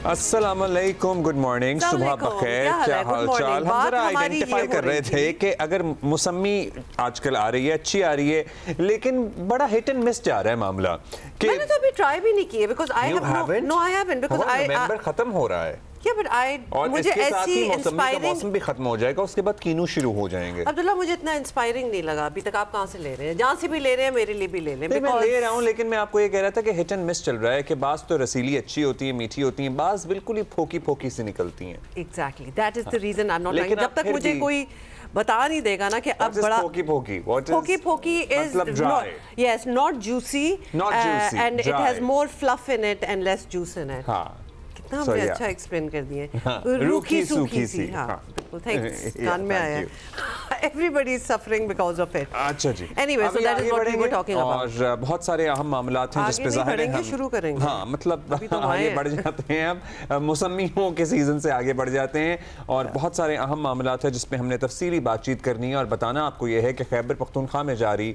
अस्सलाम वालेकुम, good morning, सुबह बखैर, क्या हाल चाल। हम जरा आइडेंटिफाई कर रहे थे कि अगर मौसमी आजकल आ रही है, अच्छी आ रही है, लेकिन बड़ा हिट एंड मिस जा रहा है मामला। मैंने तो अभी ट्राई भी नहीं की है बिकॉज़ आई हैवंट बिकॉज़ नवंबर खत्म हो रहा है। और मुझे इसके साथ ही इंस्पायरिंग मौसम भी खत्म हो जाएगा, उसके बाद कीनू शुरू हो जाएंगे। अब्दुल्ला, मुझे इतना इंस्पायरिंग नहीं लगा अभी तक। आप कहाँ से ले रहे हैं? जहाँ से भी ले रहे हैं मेरे लिए भी ले लें। मैं ले रहा हूँ, लेकिन मैं आपको ये कह रहा था कि हिट एंड मिस चल रहा है कि बाज तो रसीली अच्छी होती है, मीठी होती है, बाज बिल्कुल ही फोकी फोकी से निकलती हैं। Exactly, that is the reason I am not liking. जब तक मुझे कोई बता नहीं देगा ना कि अब बड़ा फोकी is yes not juicy and it has more fluff in it and less juice in it. कितना हमने अच्छा एक्सप्लेन कर दिए। रूखी सूखी सी। हाँ बिल्कुल, थैंक्स, कान में आया। Everybody is suffering because of it. अच्छा जी। Anyway, so that is what we were talking about. और बहुत सारे अहम मामलात हैं जिस पे ज़ाहिर है हम शुरू करेंगे। हाँ, मतलब आगे बढ़ जाते हैं, अब मौसमियों के सीजन से आगे बढ़ जाते हैं और बहुत सारे अहम मामलात हैं जिस पे हमने तफसीली बातचीत करनी है। और बताना आपको यह है कि खैबर पख्तूनख्वा में जारी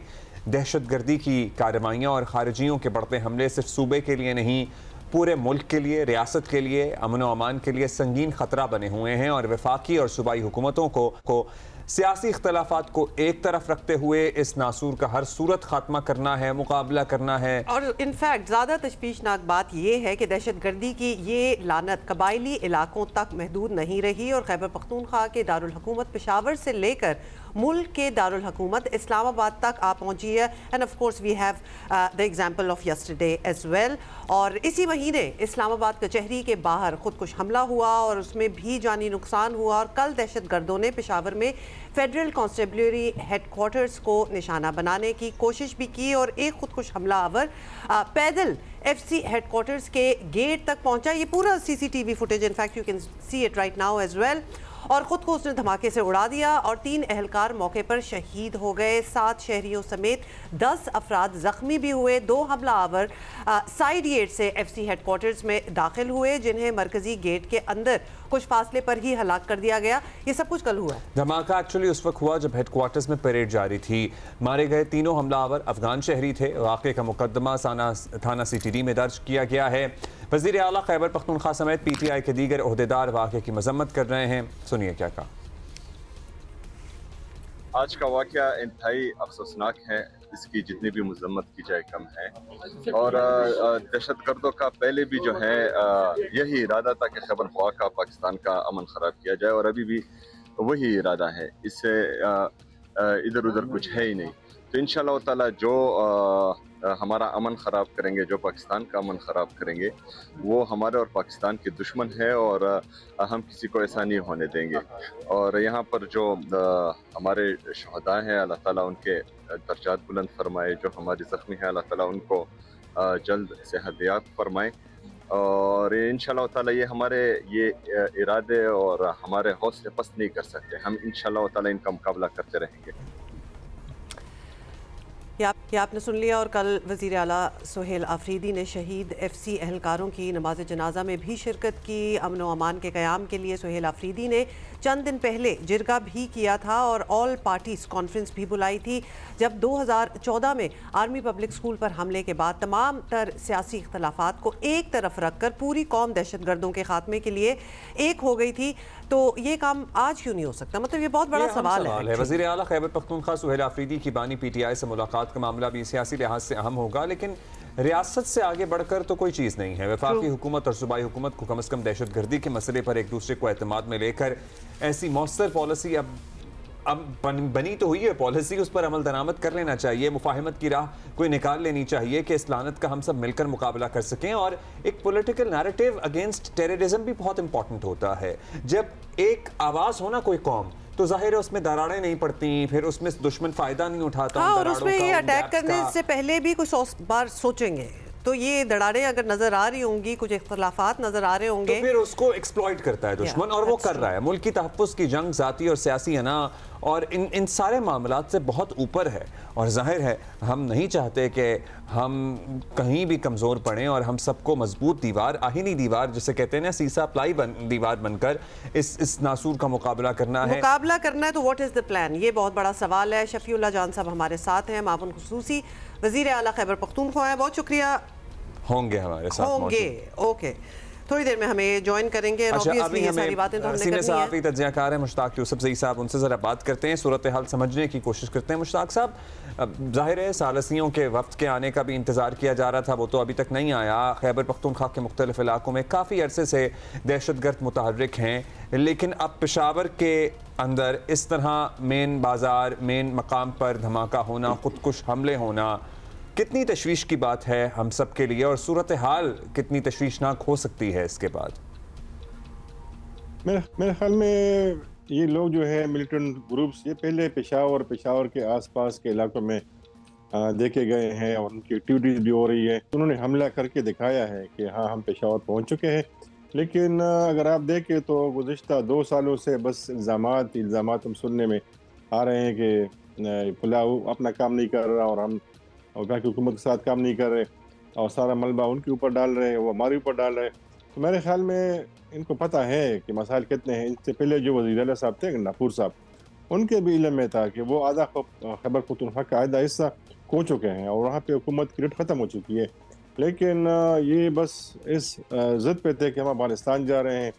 दहशतगर्दी की कार्रवाइयाँ और खारिजियों के बढ़ते हमले सिर्फ सूबे के लिए नहीं, पूरे मुल्क के लिए, रियासत के लिए, अमन व अमान के लिए संगीन खतरा बने हुए हैं। और वफाकी और सूबाई हुकूमतों को सियासी इख्तलाफात को एक तरफ रखते हुए इस नासूर का हर सूरत खात्मा करना है, मुकाबला करना है। और इनफैक्ट ज़्यादा तशवीशनाक बात यह है कि दहशतगर्दी की ये लानत कबायली इलाकों तक महदूद नहीं रही और खैबर पख्तूनख्वा के दारुल हुकूमत पेशावर से लेकर मुल्क के दारुल हुकूमत इस्लामाबाद तक आ पहुंची है। And of course we have the example of yesterday as well. और इसी महीने इस्लामाबाद कचहरी के बाहर खुदकुश हमला हुआ और उसमें भी जानी नुकसान हुआ। और कल दहशतगर्दों ने पेशावर में फेडरल कॉन्स्टेबलरी हेडक्वार्टर्स को निशाना बनाने की कोशिश भी की और एक खुदकुश हमलावर पैदल FC हेडक्वार्टर्स के गेट तक पहुंचा। ये पूरा CCTV footage, in fact you can see it right now as well. और ख़ुद को उसने धमाके से उड़ा दिया और 3 एहलकार मौके पर शहीद हो गए। 7 शहरियों समेत 10 अफराद ज़ख्मी भी हुए। 2 हमलावर साइड गेट से FC हेडक्वार्टर्स में दाखिल हुए, जिन्हें मरकजी गेट के अंदर कुछ फासले पर ही हलाक कर दिया गया। ये सब कुछ कल हुआ। धमाका एक्चुअली उस वक्त हुआ जब हेडक्वार्टर्स में परेड जारी थी। मारे गए तीनों हमलावर अफगान शहरी थे। वाक़े का मुकदमा थाना CTD में दर्ज किया गया है। वज़ीर आला खैबर पख्तूनख्वा समेत PTI के दीगर ओहदेदार वाक़े की मजम्मत कर रहे हैं। सुनिए क्या कहा। आज का वाक़या इंतहाई अफसोसनाक है, इसकी जितनी भी मजम्मत की जाए कम है। और दहशतगर्दों का पहले भी जो है यही इरादा था कि खैबर ख्वा का पाकिस्तान का अमन ख़राब किया जाए और अभी भी वही इरादा है, इससे इधर उधर कुछ है ही नहीं। तो इंशाअल्लाह ताला जो हमारा अमन ख़राब करेंगे, जो पाकिस्तान का अमन ख़राब करेंगे, वो हमारे और पाकिस्तान के दुश्मन है और हम किसी को ऐसा नहीं होने देंगे। और यहाँ पर जो हमारे शहदा हैं, अल्लाह ताला उनके दर्जात बुलंद फरमाए। जो हमारे ज़ख्मी हैं, अल्लाह ताला उनको जल्द सेहतयाब फरमाए। और इंशाअल्लाह ताला ये हमारे ये इरादे और हमारे हौसले पस्त नहीं कर सकते। हम इंशाअल्लाह ताला इनका मुकाबला करते रहेंगे। ये आपने सुन लिया। और कल वज़ीर आला सुहेल आफरीदी ने शहीद FC एहलकारों की नमाज जनाजा में भी शिरकत की। अमन व अमान के क़याम के लिए सुहेल आफरीदी ने चंद दिन पहले जिरगा भी किया था और ऑल पार्टीज़ कॉन्फ्रेंस भी बुलाई थी। जब 2014 में आर्मी पब्लिक स्कूल पर हमले के बाद तमाम तर सियासी इख्तलाफात को एक तरफ रख कर पूरी कौम दहशतगर्दों के खात्मे के लिए एक हो गई थी, तो ये काम आज क्यों नहीं हो सकता? मतलब ये बहुत बड़ा सवाल है। वज़ीर आला खैबर पख्तूनख्वा सुहेल आफरीदी की बानी PTI से मुलाकात का मामला भी सियासी लिहाज से अहम होगा, लेकिन रियासत से आगे बढ़कर तो कोई चीज़ नहीं है। वफाकी हुकूमत और सूबाई हुकूमत को कम अज़ कम दहशतगर्दी के मसले पर एक दूसरे को एतमाद में लेकर ऐसी मौसर पॉलिसी अब बनी तो हुई है पॉलिसी, उस पर अमल दरामद कर लेना चाहिए। मुफाहमत की राह कोई निकाल लेनी चाहिए कि इस लानत का हम सब मिलकर मुकाबला कर सकें। और एक पॉलिटिकल नैरेटिव अगेंस्ट टेररिज्म भी बहुत इंपॉर्टेंट होता है। जब एक आवाज़ हो ना कोई कौम, तो जाहिर है उसमें दरारें नहीं पड़ती, फिर उसमें दुश्मन फ़ायदा नहीं उठाता। हाँ, और उसमें ये अटैक करने से पहले भी कुछ बार सोचेंगे। तो ये दरारें अगर नजर आ रही होंगी, कुछ इख्तलाफात नजर आ रहे होंगे, तो फिर उसको एक्सप्लॉइट करता है दुश्मन और वो कर रहा है। मुल्क की तहफ़्फ़ुज़ की जंग ज़ाती और सियासी अना और इन सारे मामलात से बहुत ऊपर है। और जाहिर है हम नहीं चाहते कि हम कहीं भी कमज़ोर पड़ें और हम सबको मजबूत दीवार, आहिनी दीवार जिसे कहते हैं ना, सीसा प्लाई दीवार बनकर इस नासूर का मुकाबला करना है। तो व्हाट इज़ द प्लान? ये बहुत बड़ा सवाल है। शफीउल्लाह जान साहब हमारे साथ हैं, मामून खुसूसी वज़ीर आला खैबर पख्तूनख्वा है। बहुत शुक्रिया। होंगे हमारे साथ होंगे। ओके, थोड़ी देर में हमें ज्वाइन करेंगे। अच्छा, अभी ये सारी बातें तो हमने सीनियर करनी है। सहाफ़ी तज्ज़ियाकार हैं मुश्ताक यूसुफ़ज़ई साहब, उनसे ज़रा बात करते हैं, सूरत हाल समझने की कोशिश करते हैं। मुश्ताक साहब, ज़ाहिर है सालसियों के वफ़द के आने का भी इंतज़ार किया जा रहा था, वो तो अभी तक नहीं आया। खैबर पख्तूनख्वा के मुख्तलिफ़ इलाकों में काफ़ी अरसे से दहशतगर्द मुतहर्रिक हैं, लेकिन अब पेशावर के अंदर इस तरह मेन बाज़ार, मेन मकाम पर धमाका होना, खुदकुश हमले होना, कितनी तशवीश की बात है हम सब के लिए, और सूरत हाल कितनी तशवीशनाक हो सकती है इसके बाद? मेरे ख्याल में ये लोग जो है मिलिटेंट ग्रुप्स, ये पहले पेशावर के आसपास के इलाकों में देखे गए हैं और उनकी एक्टिविटीज़ भी हो रही है। उन्होंने हमला करके दिखाया है कि हाँ, हम पेशावर पहुंच चुके हैं। लेकिन अगर आप देखें तो गुज़िश्ता 2 सालों से बस इल्ज़ामात हम सुनने में आ रहे हैं कि पुलाव अपना काम नहीं कर रहा और बाकी हुकूमत के साथ काम नहीं कर रहे और सारा मलबा उनके ऊपर डाल रहे हैं, वो हमारे ऊपर डाल रहे हैं। तो मेरे ख्याल में इनको पता है कि मसाइल कितने हैं। इससे पहले जो वज़ीर आला साहब थे, गन्नापुर साहब, उनके भी इल्म में था कि वो आधा खैबर पख्तूनख्वा का आधा हिस्सा खो चुके हैं और वहाँ पे हुकूमत की रेट ख़त्म हो चुकी है। लेकिन ये बस इस ज़िद पे थे कि हम अफगानिस्तान जा रहे हैं,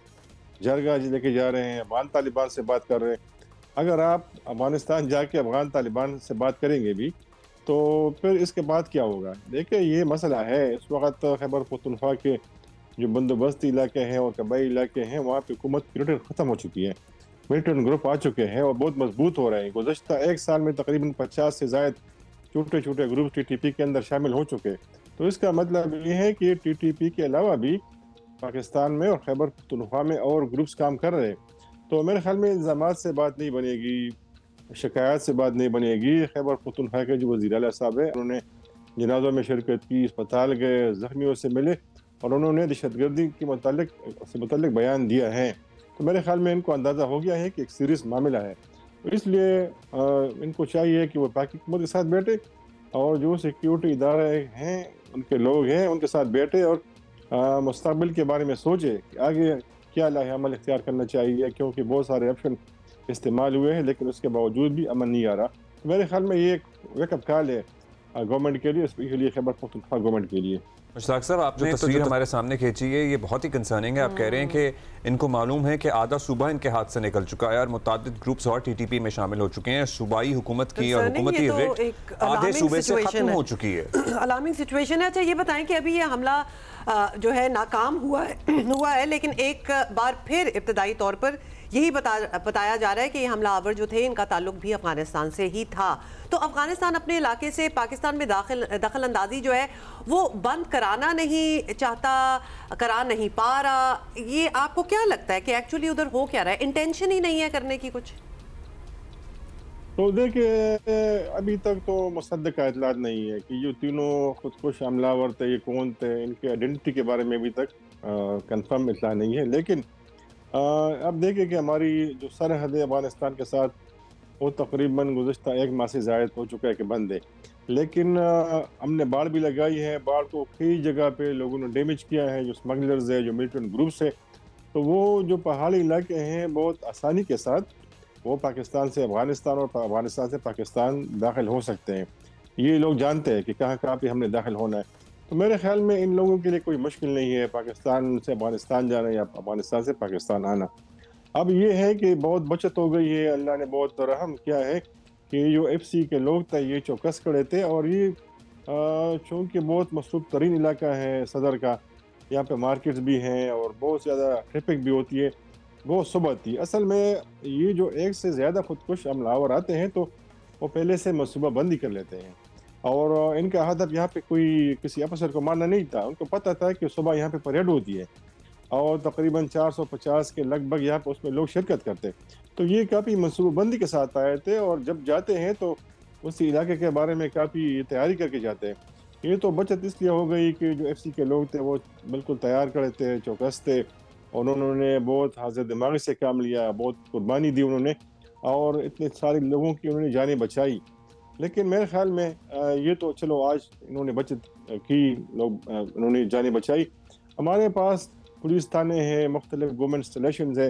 जरगा लेके जा रहे हैं, अफगान तालिबान से बात कर रहे हैं। अगर आप अफगानिस्तान जाके अफगान तालिबान से बात करेंगे भी तो फिर इसके बाद क्या होगा? देखिए, ये मसला है। इस वक्त खैबर पख्तूनख्वा के जो बंदोबस्ती इलाके हैं और कबाई इलाके हैं, वहाँ पे हुकूमत की रेट ख़त्म हो चुकी है। मिलिटेंट ग्रुप आ चुके हैं और बहुत मजबूत हो रहे हैं। गुज़श्ता 1 साल में तकरीबन 50 से ज़ायद छोटे छोटे ग्रुप TTP के अंदर शामिल हो चुके। तो इसका मतलब ये है कि TTP के अलावा भी पाकिस्तान में और खैबर पख्तूनख्वा में और ग्रुप्स काम कर रहे हैं। तो मेरे ख्याल में इल्ज़ामात से बात नहीं बनेगी, शिकायत से बात नहीं बनेगी। खैबर पख्तूनख्वा के जो वज़ीर आला साहब है, उन्होंने जनाज़ों में शिरकत की, अस्पताल गए, ज़ख्मियों से मिले और उन्होंने दहशतगर्दी के मुतालिक बयान दिया है। तो मेरे ख्याल में इनको अंदाज़ा हो गया है कि एक सीरियस मामला है। तो इसलिए इनको चाहिए कि वो पाकि हुकूमत के साथ बैठे और जो सिक्योरिटी इदारे हैं, उनके लोग हैं, उनके साथ बैठे और मुस्तक़बिल के बारे में सोचे कि आगे क्या लाहे अमल इख्तियार करना चाहिए, क्योंकि बहुत सारे ऑप्शन इस्तेमाल हुए हैं लेकिन उसके बावजूद भी अमन नहीं आ रहा। तो मेरे ख्याल में ये एक वेकअप कॉल है गवर्नमेंट के लिए, स्पेशली खैबर पख्तूनख्वा गवर्नमेंट के लिए। मुश्ताक साहब, आपने तस्वीर हमारे सामने खींची है, ये बहुत ही कंसर्निंग है। आप कह रहे हैं कि इनको मालूम है कि आधा सूबा इनके हाथ से निकल चुका है और मुतअद्दिद ग्रुप्स और TTP में शामिल हो चुके हैं। सूबाई हुकूमत की और हुकूमती रेट आधे सूबे से खत्म हो चुकी है। अलार्मिंग सिचुएशन है। अच्छा, ये बताएं कि अभी ये हमला जो है नाकाम हुआ है, लेकिन एक बार फिर इब्तदाई तौर पर यही बताया जा रहा है कि ये हमलावर जो थे, इनका ताल्लुक भी अफगानिस्तान से ही था। तो अफगानिस्तान अपने इलाके से पाकिस्तान में दखल अंदाजी जो है वो बंद कराना नहीं चाहता, करा नहीं पा रहा। ये आपको क्या लगता है कि एक्चुअली उधर हो क्या रहा है? इंटेंशन ही नहीं है करने की कुछ? तो देखिए, अभी तक तो मुसद्दक़ इतलात नहीं है कि ये तीनों खुदकुश हमलावर थे, ये कौन थे, इनके आइडेंटिटी के बारे में अभी तक कंफर्म इतला नहीं है। लेकिन अब देखिए कि हमारी जो सरहद है अफगानिस्तान के साथ, वो तकरीबन गुज़श्ता 1 माह से ज़ायद हो चुका है कि बंद है। लेकिन हमने बाड़ भी लगाई है, बाड़ को कई जगह पे लोगों ने डैमेज किया है, जो स्मगलर्स है, जो मिलिटेंट ग्रुप्स है। तो वो जो पहाड़ी इलाके हैं, बहुत आसानी के साथ वो पाकिस्तान से अफगानिस्तान और अफगानिस्तान से पाकिस्तान दाखिल हो सकते हैं। ये लोग जानते हैं कि कहाँ कहाँ पे हमने दाखिल होना है। तो मेरे ख्याल में इन लोगों के लिए कोई मुश्किल नहीं है पाकिस्तान से अफगानिस्तान जाना या अफगानिस्तान से पाकिस्तान आना। अब ये है कि बहुत बचत हो गई है, अल्लाह ने बहुत रहम किया है कि जो FC के लोग थे ये चौकस खड़े थे और ये चूँकि बहुत मसरूफ़ तरीन इलाका है सदर का, यहाँ पे मार्केट्स भी हैं और बहुत ज़्यादा ट्रैफिक भी होती है, बहुत सुबह थी। असल में ये जो एक से ज़्यादा खुदकुश हमलावर आते हैं तो वो पहले से मनसूबा बंदी कर लेते हैं और इनका हदफ यहाँ पे कोई किसी अफसर को मारना नहीं था। उनको पता था कि सुबह यहाँ पे परेड होती है और तकरीबन 450 के लगभग यहाँ पे उसमें लोग शिरकत करते। तो ये काफ़ी मनसूबाबंदी के साथ आए थे और जब जाते हैं तो उस इलाके के बारे में काफ़ी तैयारी करके जाते हैं। ये तो बचत इसलिए हो गई कि जो FC के लोग थे वो बिल्कुल तैयार खड़े थे, चौकस थे और उन्होंने बहुत हाजिर दिमागी से काम लिया, बहुत कुर्बानी दी उन्होंने और इतने सारे लोगों की उन्होंने जानें बचाई। लेकिन मेरे ख्याल में ये तो चलो आज इन्होंने बचत की, लोग उन्होंने जानें बचाई। हमारे पास पुलिस थाने हैं, मुख्तलिफ गवर्नमेंट इंस्टॉलेशंस है,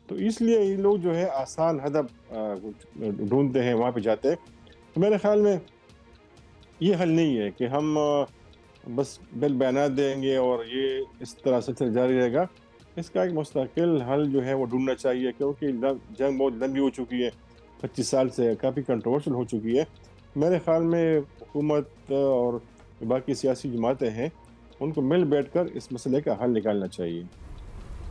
तो इसलिए ये लोग जो है आसान हदफ ढूंढते हैं, वहाँ पे जाते हैं। तो मेरे ख्याल में ये हल नहीं है कि हम बस बिल बयान देंगे और ये इस तरह से जारी रहेगा। इसका एक मुस्तकिल हल जो है वो ढूंढना चाहिए, क्योंकि जंग बहुत लंबी हो चुकी है, 25 साल से काफ़ी कंट्रोवर्शियल हो चुकी है। मेरे ख्याल में हुकूमत और बाकी सियासी जमातें हैं, उनको मिल बैठकर इस मसले का हल निकालना चाहिए।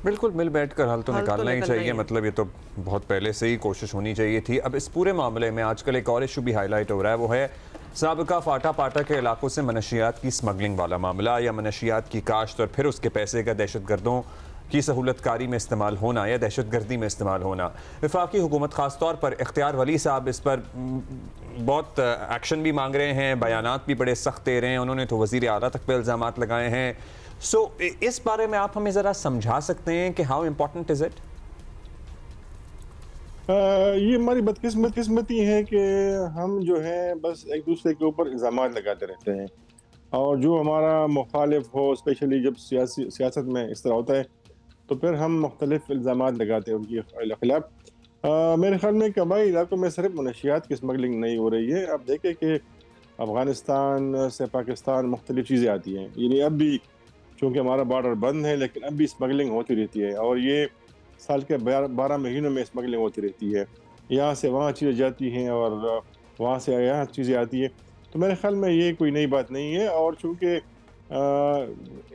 बिल्कुल, मिल बैठकर हल तो निकालना ही चाहिए। मतलब ये तो बहुत पहले से ही कोशिश होनी चाहिए थी। अब इस पूरे मामले में आजकल एक और इशू भी हाईलाइट हो रहा है, वो है साबिका फाटा पाटा के इलाकों से मनशियात की स्मगलिंग वाला मामला, या मनशियात की काश्त और फिर उसके पैसे का दहशतगर्दों की सहूलतकारी में इस्तेमाल होना या दहशतगर्दी में इस्तेमाल होना। वफाकी हुकूमत ख़ास तौर पर इख्तियार वली साहब इस पर बहुत एक्शन भी मांग रहे हैं, बयानात भी बड़े सख्त दे रहे हैं। उन्होंने तो वज़ीर आला तक पे इल्ज़ामात लगाए हैं। सो इस बारे में आप हमें ज़रा समझा सकते हैं कि हाउ इम्पोर्टेंट इज़ इट? ये हमारी बदकिस्मती है कि हम जो है बस एक दूसरे के ऊपर इल्ज़ामात लगाते रहते हैं, और जो हमारा मुखालिफ हो, स्पेशली जब सियासत में इस तरह होता है, तो फिर हम मुख्तलिफ इल्ज़ामात लगाते हैं उनके खिलाफ। मेरे ख्याल में कबाई इलाकों में सिर्फ मनशियात की स्मगलिंग नहीं हो रही है। अब देखें कि अफ़गानिस्तान से पाकिस्तान मुख्तलिफ चीज़ें आती हैं, यानी अब भी चूँकि हमारा बॉर्डर बंद है, लेकिन अब भी स्मगलिंग होती रहती है, और ये साल के 12 महीनों में स्मगलिंग होती रहती है। यहाँ से वहाँ चीज़ें जाती हैं और वहाँ से यहाँ चीज़ें आती हैं। तो मेरे ख्याल में ये कोई नई बात नहीं है, और चूँकि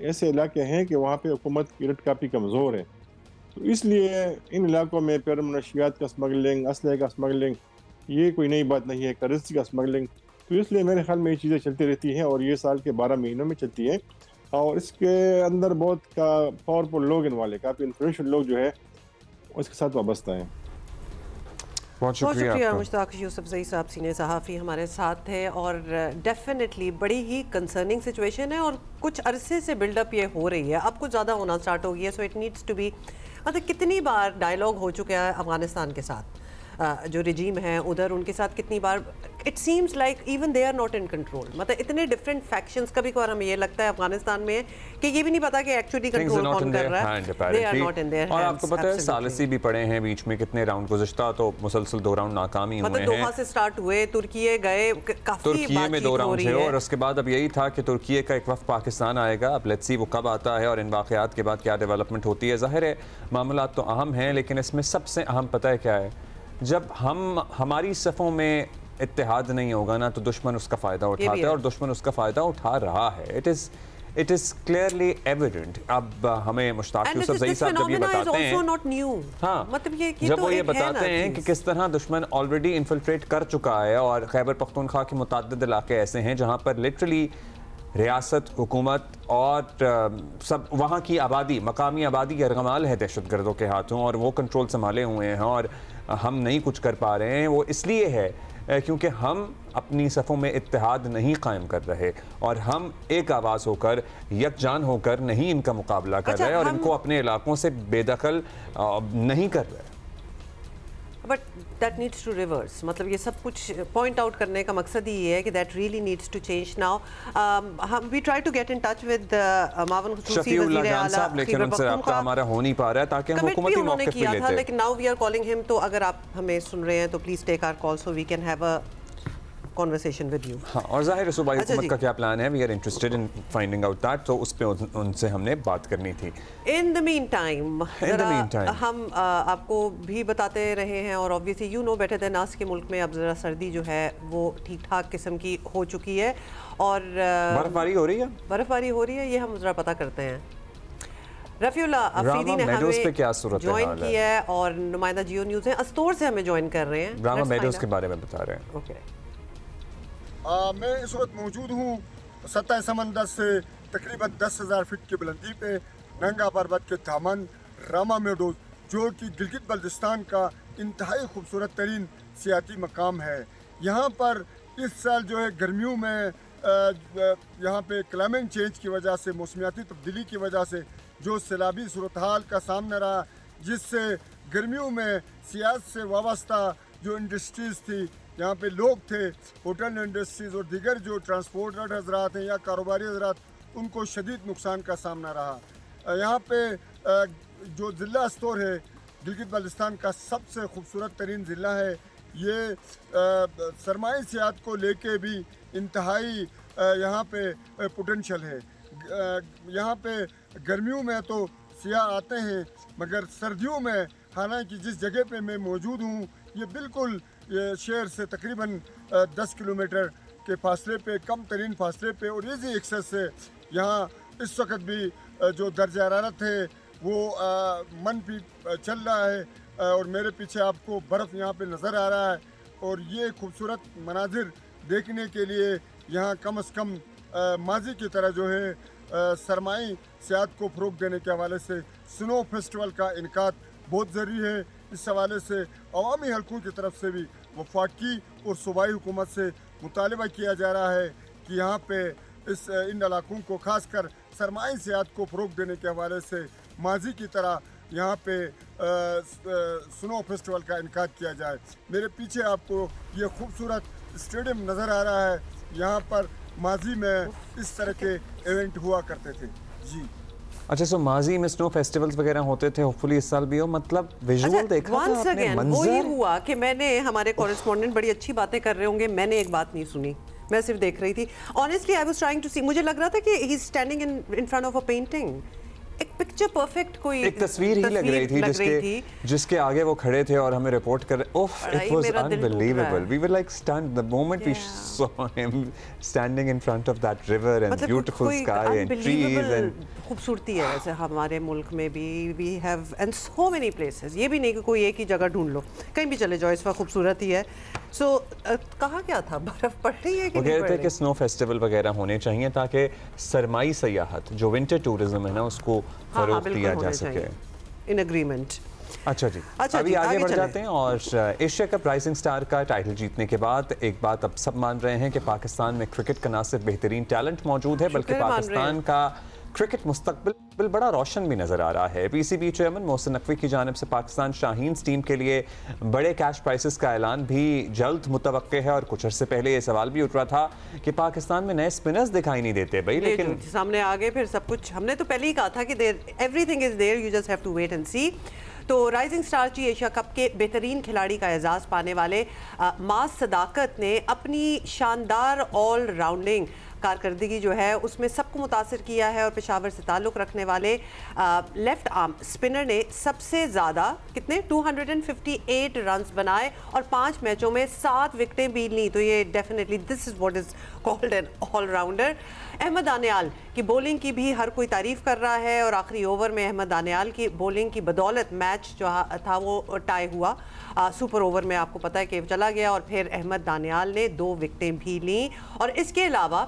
ऐसे इलाके हैं कि वहाँ पे हुकूमत की रट काफ़ी कमज़ोर है, तो इसलिए इन इलाकों में फिर मनशियात का स्मगलिंग, असलहे का स्मगलिंग, ये कोई नई बात नहीं है, करेंसी का स्मगलिंग। तो इसलिए मेरे ख्याल में ये चीज़ें चलती रहती हैं, और ये साल के 12 महीनों में चलती हैं, और इसके अंदर बहुत पावरफुल लोग इन्वॉल्व है, काफ़ी इन्फ्लुएंशियल लोग जो है उसके साथ वाबस्ता है। बहुत शुक्रिया मुश्ताक यूसुफजई साहब, सीनियर सहाफ़ी हमारे साथ थे। और डेफिनेटली बड़ी ही कंसर्निंग सिचुएशन है, और कुछ अरसे से बिल्डअप ये हो रही है, अब कुछ ज़्यादा होना स्टार्ट हो गई है। So it needs to be, मतलब कितनी बार डायलॉग हो चुका है अफ़गानिस्तान के साथ, जो रिजीम है उधर, उनके साथ कितनी बार it seems like even they are not in control. मतलब इतने डिफरेंट फैक्शंस, कभी कभार हमें ये लगता है अफगानिस्तान में कि ये भी नहीं पता कि एक्चुअली कंट्रोल कौन कर रहा है। They are not in their hands. और आपको पता है सालिसी भी पड़े हैं बीच में, कितने राउंड गुज़श्ता तो मुसलसल 2 राउंड नाकाम ही हुए हैं। मतलब दोहा से स्टार्ट हुए, तुर्की गए, काफी तुर्की में 2 राउंड थे, और उसके बाद अब यही था कि तुर्की का एक वक्त पाकिस्तान आएगा। अब लेट्स सी वो कब आता है और इन वाक़यात के बाद क्या डेवलपमेंट होती है। ज़ाहिर है मामला तो अहम हैं, लेकिन इसमें सबसे अहम पता है क्या है, जब हमारी सफ़ों में इत्तेहाद नहीं होगा ना, तो दुश्मन उसका फ़ायदा उठाता है, और दुश्मन उसका फ़ायदा उठा रहा है। It is clearly evident. अब हमें मुश्ताक यूसुफजई साहब जब ये बताते हैं, हाँ, मतलब जब वो ये बताते हैं कि किस तरह दुश्मन ऑलरेडी इन्फिल्ट्रेट कर चुका है, और खैबर पख्तूनख्वा के मुतअद्दिद इलाके ऐसे हैं जहाँ पर लिटरली रियासत, हुकूमत और सब वहाँ की आबादी, मकामी आबादी यरगमाल है दहशतगर्दों के हाथों, और वो कंट्रोल संभाले हुए हैं, और हम नहीं कुछ कर पा रहे हैं। वो इसलिए है क्योंकि हम अपनी सफ़ों में इत्तेहाद नहीं कायम कर रहे, और हम एक आवाज़ होकर, यकजान होकर नहीं इनका मुकाबला कर रहे, और इनको अपने इलाकों से बेदखल नहीं कर रहे। But that needs to reverse. मतलब ये सब कुछ पॉइंट आउट करने का मकसद ही ये है कि that really needs to change now. हम we try to get in touch with मावन खुसूसी वज़ीर आला, लेकिन उनसे रब्ता हमारा हो नहीं पा रहा है, ताकि हम हुकूमती मौक़िफ़ भी लेते हैं। लेकिन now we are calling him, तो अगर आप हमें सुन रहे हैं तो please take our call so we can have a conversation with you। हाँ, और ज़ाहिर है सूबाई हुकूमत का क्या प्लान है, we are interested in finding out that, तो उस पे उनसे हमने बात करनी थी। इन द मीन टाइम हम आपको भी बताते रहे हैं, और obviously you know better than us के मुल्क में अब ज़रा सर्दी जो है वो ठीक ठाक किस्म की हो चुकी है, और बर्फबारी हो रही है, ये हम ज़रा पता करते हैं। रफ़ीउल्लाह अफरीदी ने हमें ज्वाइन किया है, और नुमाइंदा जियो न्यूज़ है अस्तोर से हमें ज्वाइन कर रहे हैं। रामा मेडोज के बारे में बता रहे हैं। ओके, मैं इस वक्त मौजूद हूँ सतह समंदर से तकरीबन 10,000 फीट की बुलंदी पे नंगा पर्वत के दामन रामा मेडोज, जो कि गिलगित बल्तिस्तान का इंतहाई खूबसूरत तरीन सियाती मकाम है। यहाँ पर इस साल जो है गर्मियों में यहाँ पे क्लाइमेट चेंज की वजह से, मौसमियाती तब्दीली की वजह से जो सैलाबी सूरत हाल का सामना रहा, जिससे गर्मियों में सियासत से वाबस्ता जो इंडस्ट्रीज़ थी, यहाँ पे लोग थे, होटल इंडस्ट्रीज़ और दीगर जो ट्रांसपोर्टर हजरात हैं या कारोबारी हजरात, उनको शदीद नुकसान का सामना रहा। यहाँ पे जो ज़िला अस्तोर है गिलगित बाल्टिस्तान का सबसे खूबसूरत तरीन ज़िला है। ये सरमाई सियाहत को लेके भी इंतहाई यहाँ पे पोटेंशियल है। यहाँ पे गर्मियों में तो सियाह आते हैं, मगर सर्दियों में हालांकि जिस जगह पे मैं मौजूद हूँ ये बिल्कुल शहर से तकरीबन 10 किलोमीटर के फासले पे, कम तरीन फासले पे और ईजी एक्सेस है। यहाँ इस वक्त भी जो दर्जा हरारत है वो मनफी चल रहा है और मेरे पीछे आपको बर्फ़ यहाँ पे नज़र आ रहा है। और ये खूबसूरत मनाजिर देखने के लिए यहाँ कम से कम माजी की तरह जो है सरमाई सियाहत को फ़रोग़ देने के हवाले से स्नो फेस्टिवल का इनकाद बहुत ज़रूरी है। इस हवाले से अवामी हलकों की तरफ से भी वफाकी और सूबाई हुकूमत से मुतालबा किया जा रहा है कि यहाँ पे इन इलाकों को खासकर सरमाई सियाहत को फ़रोग़ देने के हवाले से माजी की तरह यहाँ पे स्नो फेस्टिवल का इनकाद किया जाए। मेरे पीछे आपको ये खूबसूरत स्टेडियम नज़र आ रहा है। यहाँ पर माजी में इस तरह के इवेंट हुआ करते थे जी। अच्छा, सो माजी में स्नो फेस्टिवल्स वगैरह होते थे, होपफुली इस साल भी हो। मतलब विजुअल देखा था आपने, मंजर? वो ये हुआ कि मैंने, हमारे कॉरेस्पॉन्डेंट बड़ी अच्छी बातें कर रहे होंगे, मैंने एक बात नहीं सुनी, मैं सिर्फ देख रही थी। Honestly I was trying to see, मुझे लग रहा था कि he is standing in front of a painting, एक पिक्चर परफेक्ट, कोई एक तस्वीर ही लग रही थी जिसके आगे वो खड़े थे और हमें रिपोर्ट कर रहे। ओफ, it was unbelievable. We were like stunned the moment we saw him standing in front of that river and beautiful sky and trees and खूबसूरती है। वैसे हमारे मुल्क में भी we have and so many places, ये भी नहीं कि कोई एक ही जगह ढूंढ लो, कहीं भी चले जाओ इस वक्त खूबसूरती है। सो कहा क्या था, बर्फ पड़ रही है कि नहीं पड़ रही? कि स्नो फेस्टिवल वगैरह होने चाहिए ताकि सरमाई सयाहत जो विंटर टूरिज्म है ना उसको फरोग दिया जा सके। In agreement. अच्छा जी, अभी आगे बढ़ जाते हैं। और एशिया कप राइजिंग स्टार का टाइटल जीतने के बाद एक बात अब सब मान रहे हैं कि पाकिस्तान में क्रिकेट का न सिर्फ बेहतरीन टैलेंट मौजूद है बल्कि पाकिस्तान का क्रिकेट मुस्तकबिल बड़ा रोशन भी नजर आ रहा है। पीसीबी चेयरमैन मोहसिन नकवी की जानिब से पाकिस्तान शाहीन्स टीम के लिए बड़े कैश प्राइसेस का ऐलान भी जल्द मुतवक्के है। और कुछ अर्से पहले ये सवाल भी उठ रहा था कि पाकिस्तान में नए स्पिनर्स दिखाई नहीं देते भाई, लेकिन सामने आ गए फिर सब कुछ। हमने तो पहले ही कहा था कि everything is there, you just have to wait and see. तो राइजिंग स्टार जी एशिया कप के बेहतरीन खिलाड़ी का एजाज़ पाने वाले मास सदाकत ने अपनी शानदार ऑल राउंडिंग कारकर्दगी जो है उसमें सबको मुतासिर किया है। और पेशावर से ताल्लुक़ रखने वाले लेफ्ट आर्म स्पिनर ने सबसे ज़्यादा कितने 258 रन्स बनाए और 5 मैचों में 7 विकेटें भी लीं। तो ये definitely this is what is called an allrounder. Ahmed Daniyal की बॉलिंग की भी हर कोई तारीफ़ कर रहा है और आखिरी ओवर में अहमद दानियाल की बॉलिंग की बदौलत मैच जो था वो टाई हुआ। सुपर ओवर में आपको पता है कि चला गया और फिर अहमद दानियाल ने 2 विकेटें भी लीं। और इसके अलावा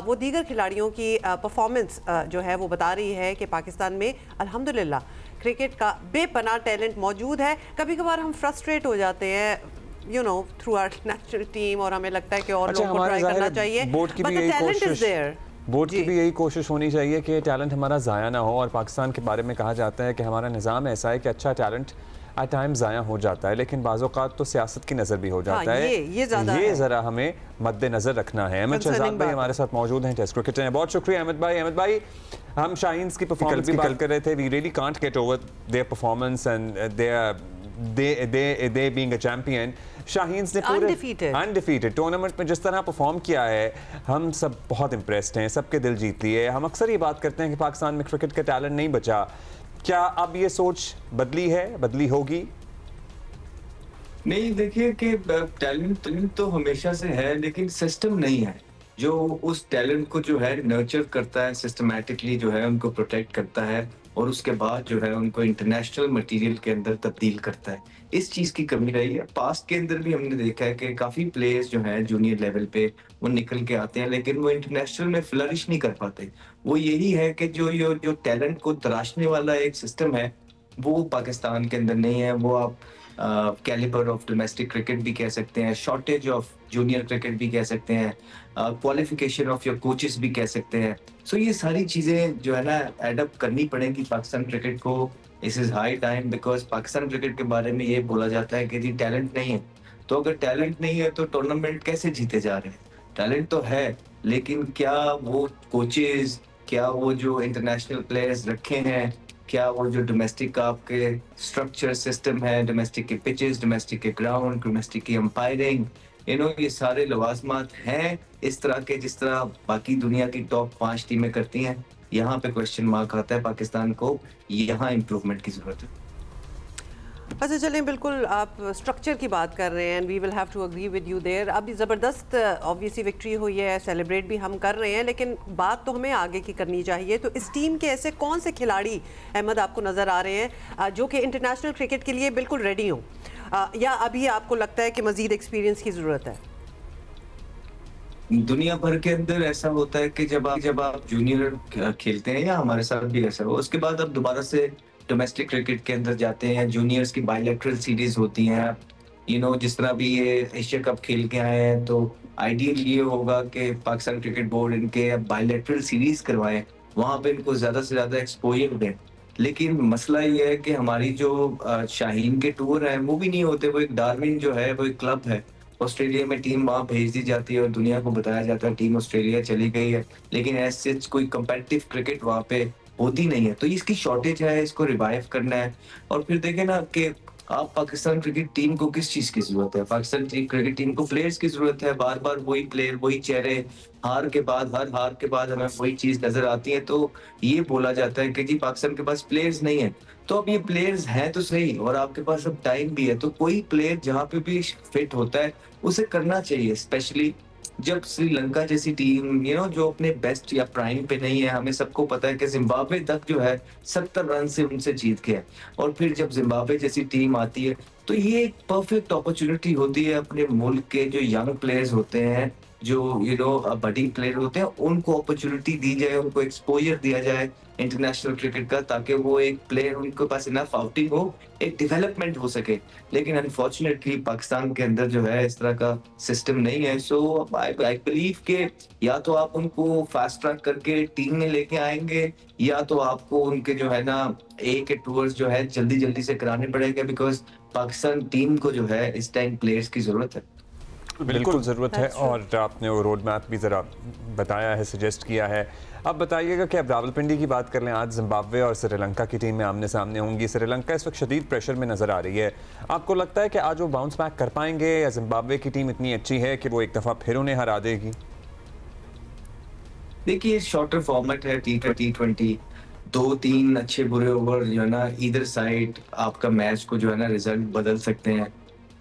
वो दीगर खिलाड़ियों की परफॉर्मेंस जो है वो बता रही है कि पाकिस्तान में अल्हम्दुलिल्लाह क्रिकेट का बेपनाह टैलेंट मौजूद है। कभी कभार हम फ्रस्ट्रेट हो जाते हैं you know through our national team और हमें लगता है कि और लोगों को ट्राई करना चाहिए, बोर्ड की भी यही कोशिश होनी चाहिए कि टैलेंट हमारा ज़ाया ना हो। और पाकिस्तान के बारे में कहा जाता है कि हमारा निज़ाम ऐसा है कि अच्छा टैलेंट एट टाइम ज़ाया हो जाता है, लेकिन बाज़ औक़ात तो सियासत की नज़र भी हो जाता है। ये ज़रा हमें मद्देनज़र रखना है। अहमद शहजाद भाई हमारे साथ मौजूद हैं, टेस्ट क्रिकेटर हैं। बहुत शुक्रिया अहमद भाई। अहमद भाई, हम शाहीन्स की परफॉर्मेंस की बात कर रहे थे। We really can't get over their performance and they being a champion. Shaheens ने पूरे अनडिफीटेड टूर्नामेंट में जिस तरह परफॉर्म किया है, हम सब बहुत इम्प्रेस्ड हैं, सबके दिल जीत लिए। हम अक्सर ये बात करते हैं कि पाकिस्तान में क्रिकेट का टैलेंट नहीं बचा। क्या अब ये सोच बदली है, बदली होगी? नहीं, देखिए कि टैलेंट तो हमेशा से है, लेकिन सिस्टम नहीं है जो उस टैलेंट को जो है नर्चर करता है, सिस्टमैटिकली जो है उनको प्रोटेक्ट करता है और उसके बाद जो है उनको इंटरनेशनल मटेरियल के अंदर तब्दील करता है। इस चीज की कमी रही है। पास्ट के अंदर भी हमने देखा है कि काफी प्लेयर्स जो हैं जूनियर लेवल पे वो निकल के आते हैं, लेकिन वो इंटरनेशनल में फ्लरिश नहीं कर पाते। वो यही है कि जो टैलेंट को तराशने वाला एक सिस्टम है वो पाकिस्तान के अंदर नहीं है। वो आप कैलिबर ऑफ डोमेस्टिक क्रिकेट भी कह सकते हैं, शॉर्टेज ऑफ जूनियर क्रिकेट भी कह सकते हैं, क्वालिफिकेशन ऑफ योर कोचेस भी कह सकते हैं। सो ये सारी चीजें जो है ना एडअप करनी पड़ेंगी पाकिस्तान क्रिकेट को। This is high time, because Pakistan cricket के बारे में ये बोला जाता है कि जी टैलेंट नहीं है। तो अगर टैलेंट नहीं है तो टूर्नामेंट कैसे जीते जा रहे हैं? टैलेंट तो है, लेकिन क्या वो कोचेस, क्या वो जो इंटरनेशनल प्लेयर्स रखे हैं, क्या वो जो डोमेस्टिक का आपके स्ट्रक्चर सिस्टम है, डोमेस्टिक के पिचेस, डोमेस्टिक के ग्राउंड, डोमेस्टिक की अंपायरिंग, ये सारे लवाजमात हैं इस तरह के जिस तरह बाकी दुनिया की टॉप 5 टीमें करती हैं। यहाँ पे क्वेश्चन मार्क आता है, पाकिस्तान को यहाँ इम्प्रूवमेंट की जरूरत है। अच्छा चलें, बिल्कुल आप स्ट्रक्चर की बात कर रहे हैं, we will have to agree with you there. अभी ज़बरदस्त ऑब्वियसली विक्ट्री हुई है, सेलिब्रेट भी हम कर रहे हैं, लेकिन बात तो हमें आगे की करनी चाहिए। तो इस टीम के ऐसे कौन से खिलाड़ी अहमद आपको नज़र आ रहे हैं जो कि इंटरनेशनल क्रिकेट के लिए बिल्कुल रेडी हों, या अभी आपको लगता है कि मज़ीद एक्सपीरियंस की ज़रूरत है? दुनिया भर के अंदर ऐसा होता है कि जब आप जूनियर खेलते हैं, या हमारे साथ भी ऐसा हो, उसके बाद आप दोबारा से डोमेस्टिक क्रिकेट के अंदर जाते हैं। जूनियर्स की बायलैटरल सीरीज होती हैं, जिस तरह भी ये एशिया कप खेल के आए हैं, तो आइडियल ये होगा कि पाकिस्तान क्रिकेट बोर्ड इनके बायलैटरल सीरीज करवाएं, वहां पे इनको ज्यादा से ज्यादा एक्सपोजर दें। लेकिन मसला ये है कि हमारी जो शाहीन के टूर हैं वो भी नहीं होते। वो एक डार्विन जो है वो एक क्लब है, ऑस्ट्रेलिया में टीम वहां भेज दी जाती है और दुनिया को बताया जाता है टीम ऑस्ट्रेलिया चली गई है, लेकिन ऐसे कोई कंपेटिटिव क्रिकेट वहां पे होती नहीं है। तो इसकी शॉर्टेज है, इसको रिवाइव करना है। और फिर देखें ना कि आप पाकिस्तान क्रिकेट टीम को किस चीज की जरूरत है। पाकिस्तान क्रिकेट टीम को प्लेयर्स की जरूरत है, बार बार वही प्लेयर वही चेहरे, हर हार के बाद हमें वही चीज नजर आती है। तो ये बोला जाता है कि जी पाकिस्तान के पास प्लेयर्स नहीं है। तो अब ये प्लेयर्स हैं तो सही, और आपके पास अब टाइम भी है, तो कोई प्लेयर जहाँ पे भी फिट होता है उसे करना चाहिए। स्पेशली जब श्रीलंका जैसी टीम जो अपने बेस्ट या प्राइम पे नहीं है। हमें सबको पता है कि जिम्बाब्वे तक जो है 70 रन से उनसे जीत गया, और फिर जब जिम्बाब्वे जैसी टीम आती है तो ये एक परफेक्ट अपॉर्चुनिटी होती है अपने मुल्क के जो यंग प्लेयर्स होते हैं, जो बडिंग प्लेयर होते हैं, उनको अपॉर्चुनिटी दी जाए, उनको एक्सपोजर दिया जाए इंटरनेशनल क्रिकेट का, ताकि वो एक प्लेयर उनके पास इनफ आउटिंग हो, एक डेवलपमेंट हो सके। लेकिन अनफॉर्चुनेटली पाकिस्तान के अंदर जो है इस तरह का सिस्टम नहीं है। सो आई बिलीव के या तो आप उनको फास्ट ट्रैक करके टीम में लेके आएंगे, या तो आपको उनके जो है ना के टूर्स जो है जल्दी से कराने पड़ेंगे, बिकॉज पाकिस्तान टीम को जो है इस टाइम प्लेयर्स की जरूरत है। बिल्कुल ज़रूरत है, और आपने वो रोड मैप भी ज़रा बताया है, सजेस्ट किया है। अब बताइएगा कि अब रावलपिंडी की बात कर लें। आज जिम्बाब्वे और श्रीलंका की टीमें आमने सामने होंगी। श्रीलंका इस वक्त शदीद प्रेशर में नज़र आ रही है। आपको लगता है कि आज वो बाउंस बैक कर पाएंगे, या जिम्बाब्वे की टीम इतनी अच्छी है कि वो एक दफ़ा फिर उन्हें हरा देगी? देखिए, शॉर्टर फॉर्मेट है T20, 2-3 अच्छे बुरे ओवर जो है ना इधर साइड आपका मैच को जो है ना रिजल्ट बदल सकते हैं।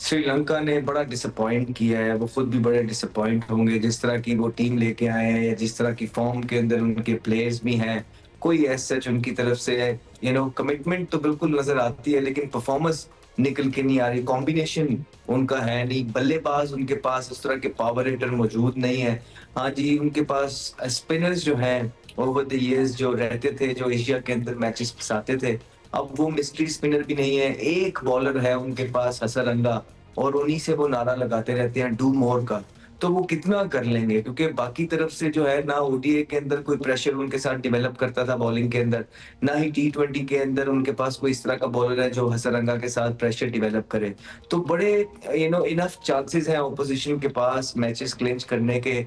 श्रीलंका ने बड़ा डिसअपॉइंट किया है, वो खुद भी बड़े डिसअपॉइंट होंगे जिस तरह की वो टीम लेके आए हैं, या जिस तरह की फॉर्म के अंदर उनके प्लेयर्स भी हैं। कोई ऐसा सच उनकी तरफ से कमिटमेंट तो बिल्कुल नजर आती है, लेकिन परफॉर्मेंस निकल के नहीं आ रही। कॉम्बिनेशन उनका है नहीं, बल्लेबाज उनके पास उस तरह के पावर हिटर मौजूद नहीं है। हाँ जी, उनके पास स्पिनर्स जो हैं ओवर द ईयर्स जो रहते थे, जो एशिया के अंदर मैचेस फंसाते थे, अब वो मिस्ट्री स्पिनर भी नहीं है। एक बॉलर है उनके पास हसरंगा, और उन्हीं से वो नारा लगाते रहते हैं डू मोर का। तो वो कितना कर लेंगे, क्योंकि बाकी तरफ से जो है ना ओडीआई के अंदर कोई प्रेशर उनके साथ डेवलप करता था बॉलिंग के अंदर, ना ही T20 के अंदर उनके पास कोई इस तरह का बॉलर है जो हसरंगा के साथ प्रेशर डेवलप करे। तो बड़े इनफ चांसेस हैं ऑपोजिशन के पास मैचेस क्लिंच करने के।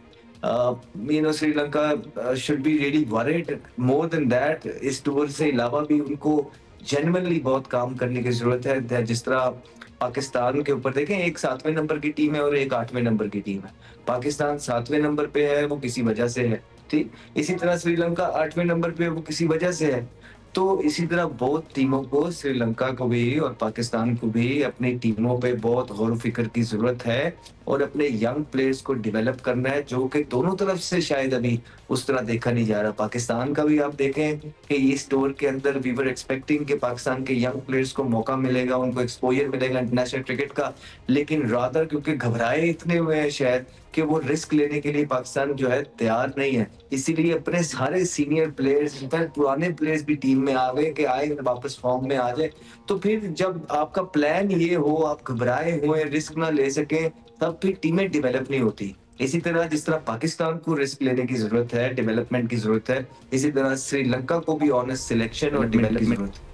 Sri Lanka should be really worried more than that. इस टूर से अलावा भी उनको जेन्युइनली बहुत काम करने की जरूरत है। जिस तरह पाकिस्तान के ऊपर देखें, एक 7वें नंबर की टीम है और एक 8वें नंबर की टीम है। पाकिस्तान 7वें नंबर पे है, वो किसी वजह से है, ठीक। इसी तरह श्रीलंका 8वें नंबर पे है, वो किसी वजह से है। तो इसी तरह बहुत टीमों को, श्रीलंका को भी और पाकिस्तान को भी अपनी टीमों पे बहुत गौर फिक्र की जरूरत है, और अपने यंग प्लेयर्स को डेवलप करना है, जो कि दोनों तरफ से शायद अभी उस तरह देखा नहीं जा रहा। पाकिस्तान का भी आप देखें कि इस टूर के अंदर वी वर एक्सपेक्टिंग कि पाकिस्तान के यंग प्लेयर्स को मौका मिलेगा, उनको एक्सपोजर मिलेगा इंटरनेशनल क्रिकेट का, लेकिन रादर क्योंकि घबराए इतने हुए हैं शायद कि वो रिस्क लेने के लिए पाकिस्तान जो है तैयार नहीं है। इसीलिए अपने सारे सीनियर प्लेयर्स, इनफैक्ट पुराने प्लेयर्स भी टीम में आ गए कि आए वापस फॉर्म में आ जाए। तो फिर जब आपका प्लान ये हो, आप घबराए हुए, रिस्क ना ले सके, तब फिर टीमें डेवलप नहीं होती। इसी तरह जिस तरह पाकिस्तान को रिस्क लेने की जरूरत है, डेवलपमेंट की जरूरत है, इसी तरह श्रीलंका को भी ऑनेस्ट सिलेक्शन और डेवलपमेंट की जरूरत है।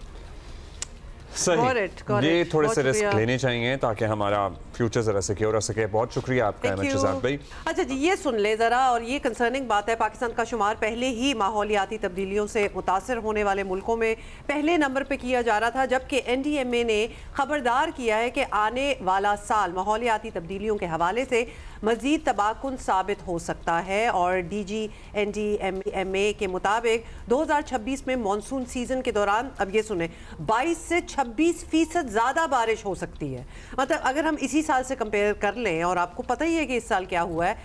सही, ये थोड़े से रिस्क लेने चाहिए ताकि हमारा फ्यूचर ज़रा सिक्योर हो सके। बहुत शुक्रिया आपका अहमद शहजाद भाई। अच्छा जी, ये सुन ले ज़रा, और ये कंसर्निंग बात है, पाकिस्तान का शुमार पहले ही माहौलियाती तब्दीलियों से मुतासर होने वाले मुल्कों में पहले नंबर पर किया जा रहा था, जबकि NDMA ने खबरदार किया है कि आने वाला साल माहौलियाती तब्दीलियों के हवाले से मज़ीद तबाहकुन साबित हो सकता है। और DG NDMA के मुताबिक 2026 में मानसून सीज़न के दौरान, अब ये सुने, 22 से 26% ज़्यादा बारिश हो सकती है। मतलब अगर हम इसी साल से कंपेयर कर लें, और आपको पता ही है कि इस साल क्या हुआ है,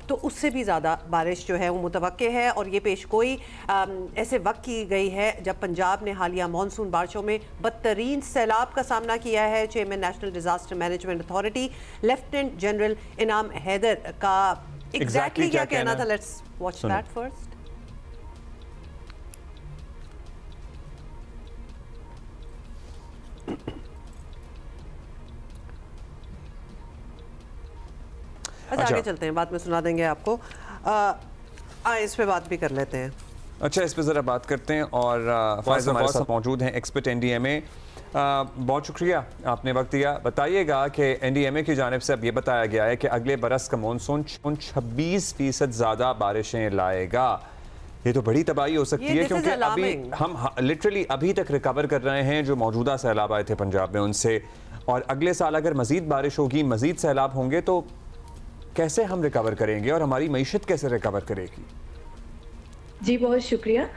तो उससे भी ज़्यादा बारिश जो है वो मुतवक्के है। और ये पेशगोई ऐसे वक्त की गई है जब पंजाब ने हालिया मानसून बारिशों में बदतरीन सैलाब का सामना किया है। Chairman national disaster management authority lieutenant general इनाम हैदर का एग्जैक्टली क्या कहना था, लेट्स वॉच दैट फर्स्ट। अच्छा, आगे चलते हैं, बाद में सुना देंगे आपको। इस पे बात भी कर लेते हैं। अच्छा, इस पे ज़रा बात करते हैं। और फायज़ हमारे साथ मौजूद हैं, एक्सपर्ट NDMA। बहुत शुक्रिया आपने वक्त दिया। बताइएगा कि NDMA की जानिब से अब ये बताया गया है कि अगले बरस का मानसून 26% ज़्यादा बारिशें लाएगा। ये तो बड़ी तबाही हो सकती है, क्योंकि अभी हम लिटरली अभी तक रिकवर कर रहे हैं जो मौजूदा सैलाब आए थे पंजाब में उनसे, और अगले साल अगर मज़ीद बारिश होगी, मज़ीद सैलाब होंगे, तो कैसे हम रिकवर करेंगे और हमारी मईशत कैसे रिकवर करेगी? जी बहुत शुक्रिया।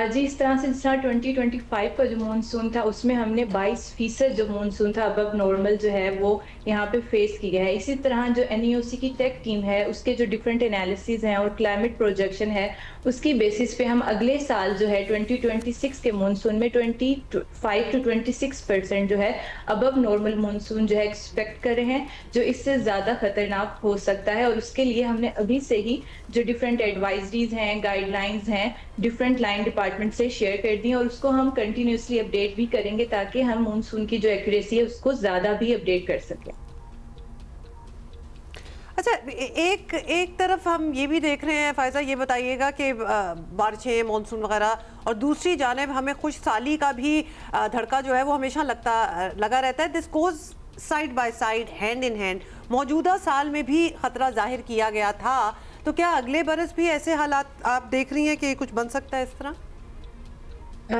जी इस तरह से जिस तरह 2025 का जो मानसून था उसमें हमने 22% जो मानसून था अबव नॉर्मल जो है वो यहाँ पे फेस किया है। इसी तरह जो NEOC की टेक टीम है उसके जो डिफरेंट एनालिसिस हैं और क्लाइमेट प्रोजेक्शन है उसकी बेसिस पे हम अगले साल जो है 2026 के मानसून में 25 to 26% जो है अबव नॉर्मल मानसून जो है एक्सपेक्ट कर रहे हैं, जो इससे ज़्यादा खतरनाक हो सकता है। और उसके लिए हमने अभी से ही जो डिफरेंट एडवाइजरीज हैं, गाइडलाइंस हैं, डिफरेंट लाइन डिपार्टमेंट से शेयर कर दी, और उसको हम कंटिन्यूसली अपडेट भी करेंगे ताकि हम मानसून की जो एक्यूरेसी है उसको ज़्यादा भी अपडेट कर सकें। अच्छा, एक तरफ हम ये भी देख रहे हैं फायजा, ये बताइएगा कि बारिशें, मानसून वगैरह, और दूसरी जानिब हमें खुश साली का भी धड़का जो है वो हमेशा लगा रहता है। This goes side by side, hand in hand. मौजूदा साल में भी खतरा जाहिर किया गया था, तो क्या अगले बरस भी ऐसे हालात आप देख रही हैं कि कुछ बन सकता है इस तरह?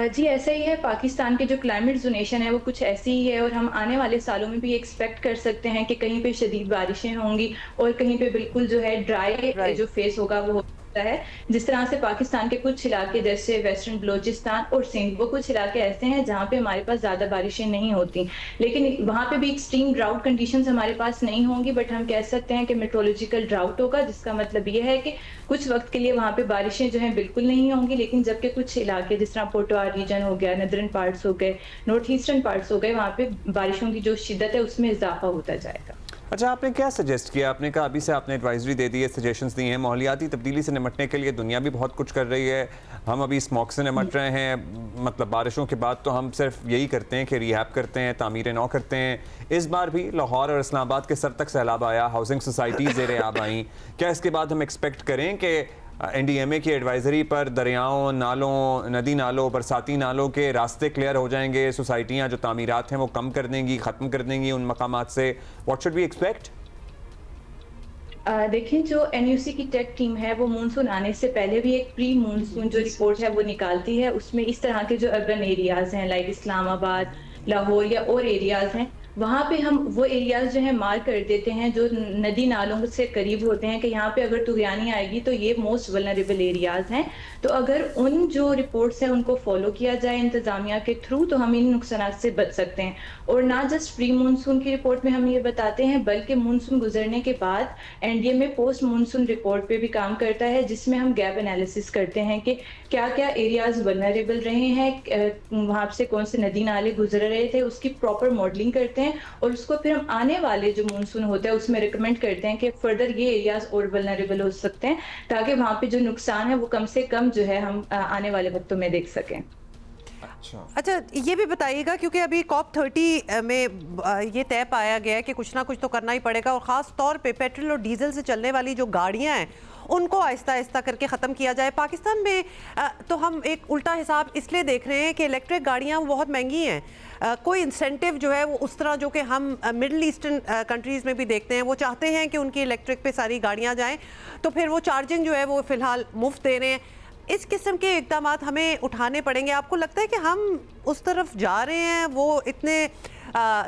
जी ऐसा ही है। पाकिस्तान के जो क्लाइमेट जोनेशन है वो कुछ ऐसी ही है, और हम आने वाले सालों में भी एक्सपेक्ट कर सकते हैं कि कहीं पे शदीद बारिशें होंगी और कहीं पे बिल्कुल जो है ड्राई जो फेस होगा वो है। जिस तरह से पाकिस्तान के कुछ इलाके जैसे वेस्टर्न बलोचिस्तान और सिंध, वो कुछ इलाके ऐसे हैं जहाँ पे हमारे पास ज़्यादा बारिशें नहीं होती, लेकिन वहाँ पे भी एक्सट्रीम ड्राउट कंडीशंस हमारे पास नहीं होंगी, बट हम कह सकते हैं कि मेट्रोलॉजिकल ड्राउट होगा, जिसका मतलब ये है कि कुछ वक्त के लिए वहाँ पे बारिशें जो हैं बिल्कुल नहीं होंगी। लेकिन जबकि कुछ इलाके जिस तरह पोटोआर रीजन हो गया, नदरन पार्ट्स हो गए, नॉर्थ ईस्टर्न पार्ट्स हो गए, वहाँ पे बारिशों की जो शिद्दत है उसमें इजाफा होता जाएगा। अच्छा, आपने क्या सजेस्ट किया? आपने कहा अभी से आपने एडवाइजरी दे दी है, सजेशंस दी हैं। माहौलियाती तब्दीली से निमटने के लिए दुनिया भी बहुत कुछ कर रही है। हम अभी स्मॉग से निमट रहे हैं, मतलब बारिशों के बाद तो हम सिर्फ यही करते हैं कि रिहैब करते हैं, तामीर नौ करते हैं। इस बार भी लाहौर और इस्लामाबाद के सर तक सैलाब आया, हाउसिंग सोसाइटीज़ ज़ेरे आब आईं। क्या इसके बाद हम एक्सपेक्ट करें कि NDMA की एडवाइजरी पर दरियाओं, नालों, नदी नालों, बरसाती नालों के रास्ते क्लियर हो जाएंगे, सोसाइटियाँ जो तामीरात हैं वो कम कर देंगी, ख़त्म कर देंगी उन मकामात से? What should we expect? देखिए, जो NUC की टेक टीम है वो मानसून आने से पहले भी एक प्री मानसून जो रिपोर्ट है वो निकालती है। उसमें इस तरह के जो अर्बन एरियाज हैं लाइक इस्लामाबाद, लाहौर या और एरियाज हैं, वहाँ पे हम वो एरियाज जो है मार्क कर देते हैं जो नदी नालों से करीब होते हैं कि यहाँ पे अगर तूफानी आएगी तो ये मोस्ट वल्नरेबल एरियाज हैं। तो अगर उन जो रिपोर्ट्स हैं उनको फॉलो किया जाए इंतजामिया के थ्रू तो हम इन नुकसान से बच सकते हैं। और ना जस्ट प्री मानसून की रिपोर्ट में हम ये बताते हैं बल्कि मानसून गुजरने के बाद NDMA पोस्ट मानसून रिपोर्ट पे भी काम करता है, जिसमें हम गैप एनालिसिस करते हैं कि क्या क्या एरियाज वल्नरेबल रहे हैं, वहाँ से कौन से नदी नाले गुजर रहे थे, उसकी प्रॉपर मॉडलिंग करते हैं और उसको फिर हम आने वाले जो मानसून होता है उसमें रिकमेंड करते हैं कि फर्दर ये एरियाज और वल्नरेबल हो सकते हैं ताकि वहाँ पे जो नुकसान है वो कम से कम जो है हम आने वाले वक्तों में देख सकें। अच्छा, ये भी बताइएगा क्योंकि अभी COP30 में ये तय पाया गया है कि कुछ ना कुछ तो करना ही पड़ेगा और ख़ास तौर पे पेट्रोल और डीजल से चलने वाली जो गाड़ियां हैं उनको आहिस्ता आहिस्ता करके ख़त्म किया जाए। पाकिस्तान में तो हम एक उल्टा हिसाब इसलिए देख रहे हैं कि इलेक्ट्रिक गाड़ियां बहुत महंगी हैं, कोई इंसेंटिव जो है वो उस तरह जो कि हम मिडल ईस्टर्न कंट्रीज़ में भी देखते हैं, वो चाहते हैं कि उनकी इलेक्ट्रिक पे सारी गाड़ियाँ जाएँ, तो फिर वो चार्जिंग जो है वो फ़िलहाल मुफ्त दे रहे हैं। इस किस्म के इक़दाम हमें उठाने पड़ेंगे। आपको लगता है कि हम उस तरफ जा रहे हैं, वो इतने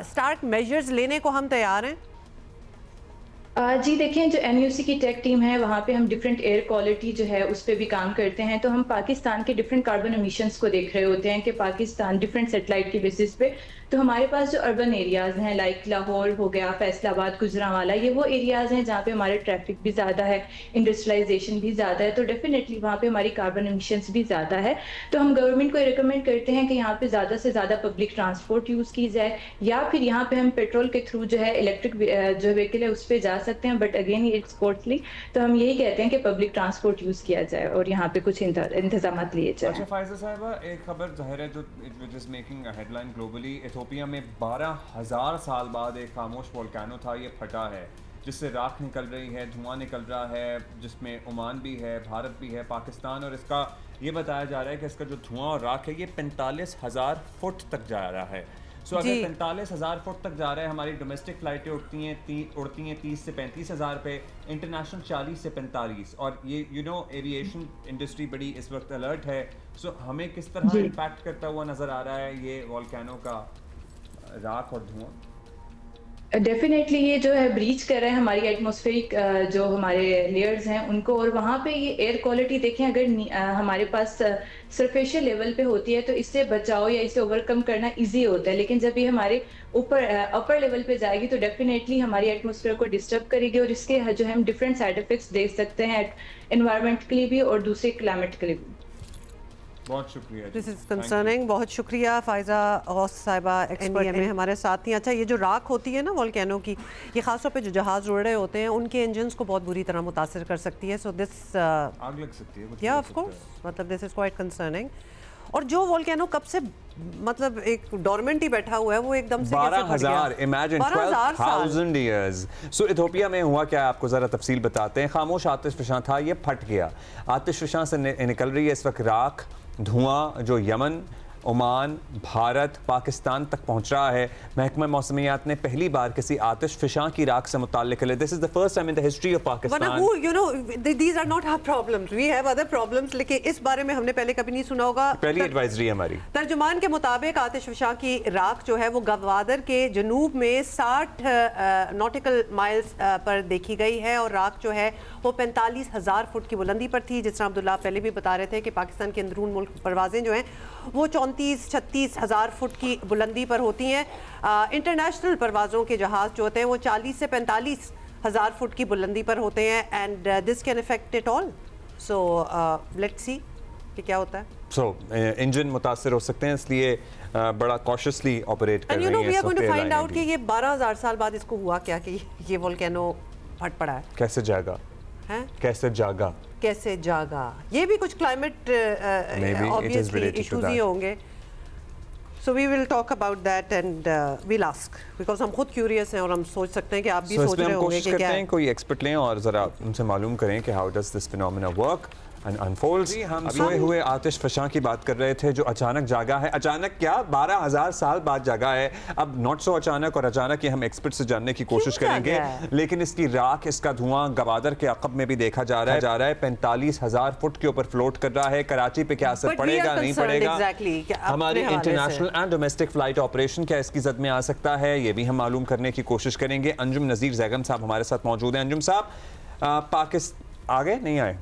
स्टार्ट मेजर्स लेने को हम तैयार हैं? जी देखें, जो NUC की टेक टीम है वहाँ पे हम डिफरेंट एयर क्वालिटी जो है उस पर भी काम करते हैं। तो हम पाकिस्तान के डिफरेंट कार्बन एमिशंस को देख रहे होते हैं कि पाकिस्तान डिफरेंट सेटेलाइट की बेसिस पे, तो हमारे पास जो अर्बन एरियाज़ हैं लाइक लाहौर हो गया, फैसलाबाद, गुजरांवाला, ये वो एरियाज़ हैं जहाँ पे हमारे ट्रैफिक भी ज़्यादा है, इंडस्ट्रियलाइजेशन भी ज़्यादा है, तो डेफिनेटली वहाँ पे हमारी कार्बन एमिशंस भी ज़्यादा है। तो हम गवर्नमेंट को रिकमेंड करते हैं कि यहाँ पे ज़्यादा से ज़्यादा पब्लिक ट्रांसपोर्ट यूज़ की जाए, या फिर यहाँ पे हम पेट्रोल के थ्रू जो है इलेक्ट्रिक जो व्हीकल है उस पर जा सकते हैं, बट अगेन इट्स कॉस्टली। तो हम यही कहते हैं कि पब्लिक ट्रांसपोर्ट यूज़ किया जाए और यहाँ पे कुछ इंतजाम लिए जाए। अच्छा फायजा साहिबा, एक खबर जाहिर है जो it is making a headline globally. Ethiopia में 12,000 साल बाद एक खामोश वोल्केनो था, ये फटा है, जिससे राख निकल रही है, धुआं निकल रहा है, जिसमें ओमान भी है, भारत भी है, पाकिस्तान, और इसका ये बताया जा रहा है कि इसका जो धुआं और राख है ये 45,000 फुट तक जा रहा है। सो अगर 45,000 फुट तक जा रहा है, हमारी डोमेस्टिक फ़्लाइटें उड़ती हैं 30 से 35,000 पे, इंटरनेशनल 40 से 45, और ये एविएशन इंडस्ट्री बड़ी इस वक्त अलर्ट है। सो हमें किस तरह इम्पैक्ट करता हुआ नज़र आ रहा है ये वोल्केनो का राख और धुआं? डेफिनेटली ये जो है ब्रीच कर रहा है हमारी एटमॉस्फेरिक जो हमारे लेयर्स हैं उनको, और वहाँ पे ये एयर क्वालिटी देखें, अगर हमारे पास सरफेशियल लेवल पे होती है तो इससे बचाव या इसे ओवरकम करना इजी होता है, लेकिन जब ये हमारे ऊपर अपर लेवल पे जाएगी तो डेफिनेटली हमारी एटमॉस्फेयर को डिस्टर्ब करेगी, और इसके जो हम डिफरेंट साइड इफेक्ट्स देख सकते हैं एनवायरनमेंट के लिए भी और दूसरे क्लाइमेट के लिए भी। बहुत शुक्रिया। This is concerning. बहुत शुक्रिया फायजा गौस साहिबा, एक्सपर्ट में हमारे साथ थी। अच्छा, ये जो राख होती है ना वोल्केनो की, ये खासतौर पे जो जहाज उड़ रहे होते हैं उनके इंजन्स को बहुत बुरी तरह मुतासर कर सकती है। सो दिस आग लग सकती है, या ऑफ कोर्स, मतलब दिस इज क्वाइट कंसर्निंग। और जो वोल्केनो कब से मतलब एक डोरमेंट ही बैठा हुआ है, वो एकदम से 12,000, इमेजिन 12,000 ईयर्स। सो इथियोपिया में हुआ क्या, आपको जरा तफसील बताते हैं। खामोश आतिशफशां था, ये फट गया। आतिशफशां से निकल रही है इस वक्त राख, धुआं, जो यमन, ओमान, भारत, पाकिस्तान तक पहुंच रहा है। महकमा मौसमियात ने पहली बार किसी आतिशफशां की राख से मुताल्लिक है, this is the first time in the history of Pakistan. You know these are not our problems, we have other problems, लेकिन इस बारे में हमने पहले कभी नहीं सुना होगा। पहली एडवाइजरी हमारी। तर्जुमान के मुताबिक आतिशफशां की राख जो है वो गवादर के जनूब में 60 नॉटिकल माइल्स पर देखी गई है, और राख जो है वो 45,000 फुट की बुलंदी पर थी। जिस तरह अब्दुल्ला पहले भी बता रहे थे कि पाकिस्तान के अंदरून मुल्क परवाजें जो हैं वो 34-36 हज़ार फुट की बुलंदी पर होती हैं। इंटरनेशनल परवाज़ों के जहाज़ जो होते हैं वो 40 से 45 हज़ार फुट की बुलंदी पर होते हैं, and this can affect it all. So let's see कि क्या होता है। सो इंजन मुतासर हो सकते हैं, इसलिए बड़ा कॉशियसली ऑपरेट कर रही हैं। We are going to find out कि ये 12,000 साल बाद इसको हुआ क्या कि ये वोल्केनो फट पड़ा है। कैसे जागा है, कैसे जागा, ये भी कुछ क्लाइमेट ऑब्वियसली इश्यूज ही होंगे। So we will talk about that and we'll ask, because हम खुद क्यूरियस हैं और हम सोच सकते हैं कि आप भी सोच रहे होंगे कि क्या है। कोई एक्सपर्ट लें और जरा उनसे मालूम करें कि how does this phenomena work and unfolds. हम सोए हुए आतिशफशां की बात कर रहे थे जो अचानक जागा है। अचानक क्या, 12,000 साल बाद जागा है। अब नॉट सो अचानक, और अचानक ये हम एक्सपर्ट से जानने की कोशिश करेंगे, लेकिन इसकी राख, इसका धुआं गवादर के अक़ब में भी देखा जा रहा है 45,000 फुट के ऊपर फ्लोट कर रहा है। कराची पे क्या असर पड़ेगा, नहीं पड़ेगा, हमारी international and domestic flight operation क्या इसकी जद में आ सकता है, ये भी हम मालूम करने की कोशिश करेंगे। अंजुम नज़ीर जैगम साहब हमारे साथ मौजूद हैं। अंजुम साहब, पाकिस्तान आ गए, नहीं आए?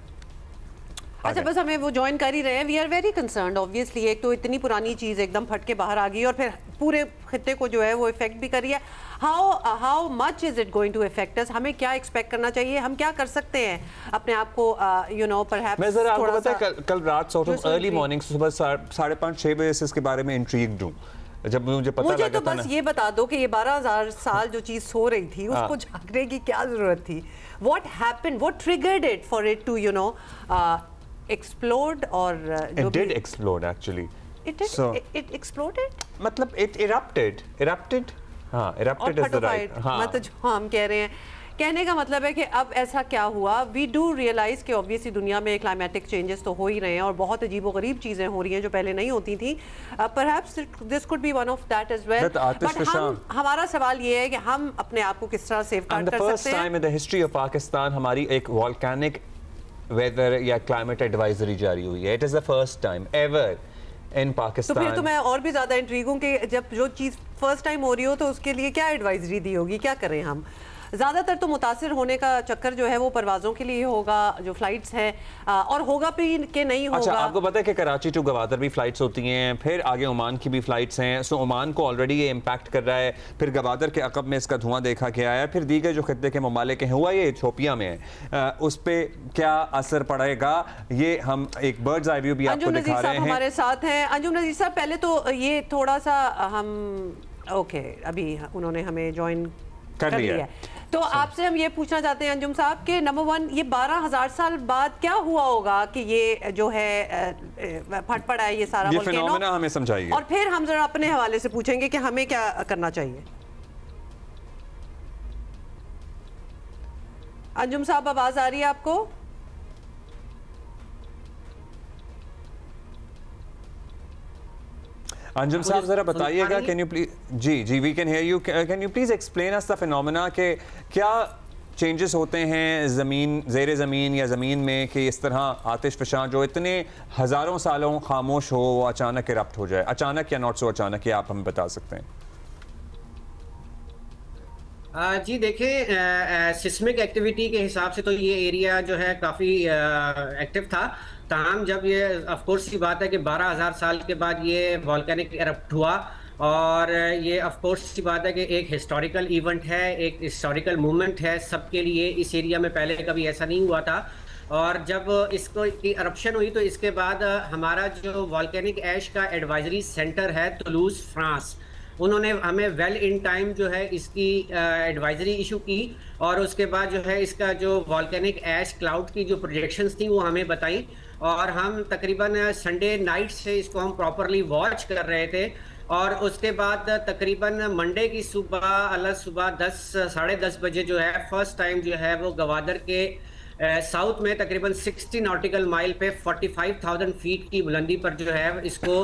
अच्छा, बस हमें वो ज्वाइन कर ही रहे हैं। We are very concerned obviously. एक तो इतनी पुरानी चीज़ एकदम फट के बाहर आ गई और फिर पूरे खित्ते को जो है वो इफेक्ट भी कर रही है। How much is it going to effect us? हमें क्या एक्सपेक्ट करना चाहिए, हम क्या कर सकते हैं अपने आप को यू नो परहैप्स? मैं जरा आपको पता है कल रात सॉर्ट ऑफ अर्ली मॉर्निंग सुबह 5:30-6 बजे से इसके बारे में इंट्रीग्ड हूं। जब मुझे पता लगा तो बस ये बता दो कि ये 12,000 साल जो चीज़ सो रही थी उसको झांकने की क्या जरूरत थी? What happened, what triggered it for it to you know explode, or it did explode actually. it exploded? मतलब it erupted. हाँ, erupted is the right. हाँ. मतलब जो हम कह रहे हैं, कहने का मतलब है कि अब ऐसा क्या हुआ. वी डू रियलाइज कि ऑब्वियसली दुनिया में क्लाइमेटिक चेंजेस तो हो ही रहे हैं और बहुत अजीबोगरीब चीज़ें हो रही हैं जो पहले नहीं होती थी. Perhaps this could be one of that as well. But हमारा सवाल ये है कि हम अपने आप को किस तरह सेफगार्ड कर सकते हैं. First time in the history of Pakistan हमारी एक वॉल्केनिक वेदर या क्लाइमेट एडवाइजरी जारी हुई है. It is the first time ever in Pakistan. तो फिर तो मैं और भी ज़्यादा इंट्रीग हूँ कि जब जो चीज़ फर्स्ट टाइम हो रही हो तो उसके लिए क्या एडवाइजरी दी होगी, क्या करें हम. ज़्यादातर तो मुतासिर होने का चक्कर जो है वो परवाज़ों के लिए होगा, जो फ़्लाइट्स हैं, और होगा भी कि नहीं होगा. अच्छा, आपको पता है कि कराची टू गवादर भी फ़्लाइट्स होती हैं, फिर आगे ओमान की भी फ़्लाइट्स हैं. सो ओमान को ऑलरेडी ये इम्पैक्ट कर रहा है. फिर गवादर के अकब में इसका धुआं देखा गया है. फिर दीगर जो खित्ते के ममालिक हैं, हुआ ये इथियोपिया में है, उस पर क्या असर पड़ेगा, ये हम एक बर्ड्स आई व्यू भी आपको दिखा रहे हैं. हमारे साथ हैं अंजुम नज़ीर साहब. पहले तो ये थोड़ा सा हम ओके, अभी उन्होंने हमें ज्वाइन कर लिया है. तो आपसे हम ये पूछना चाहते हैं अंजुम साहब कि नंबर वन, ये 12,000 साल बाद क्या हुआ होगा कि ये जो है फट पड़ा है ये सारा फिनोमेना, हमें समझाइए. और फिर हम जरा अपने हवाले से पूछेंगे कि हमें क्या करना चाहिए. अंजुम साहब, आवाज आ रही है आपको? अंजुम साहब जरा बताइएगा. कैन यू प्लीज, जी we can hear you. Can you please explain us the phenomena के क्या चेंजेस होते हैं ज़मीन, ज़ेरे ज़मीन या ज़मीन में कि इस तरह आतिश फ़शां जो इतने हज़ारों सालों खामोश हो वो अचानक इरप्ट हो जाए. अचानक या नॉट सो अचानक, ये आप हमें बता सकते हैं. जी देखिए, सिस्मिक एक्टिविटी के हिसाब से तो ये एरिया जो है काफ़ी एक्टिव था. ताहम जब ये ऑफ कोर्स की बात है कि 12,000 साल के बाद ये वॉल्केनिक एरप्ट हुआ, और ये ऑफ कोर्स की बात है कि एक हिस्टोरिकल इवेंट है, एक हिस्टोरिकल मूवमेंट है सबके लिए. इस एरिया में पहले कभी ऐसा नहीं हुआ था. और जब इसको की eruption हुई तो इसके बाद हमारा जो वॉल्केनिक ऐश का एडवाइजरी सेंटर है तुलूज़, फ्रांस, उन्होंने हमें वेल इन टाइम जो है इसकी एडवाइजरी इशू की. और उसके बाद जो है इसका जो वॉल्केनिक ऐश क्लाउड की जो प्रोजेक्शंस थी वो हमें बताई. और हम तकरीबन संडे नाइट से इसको हम प्रॉपरली वॉच कर रहे थे. और उसके बाद तकरीबन मंडे की सुबह 10 साढ़े 10 बजे जो है फर्स्ट टाइम जो है वो गवादर के साउथ में तकरीबन 60 नॉटिकल माइल पे 45,000 फीट की बुलंदी पर जो है इसको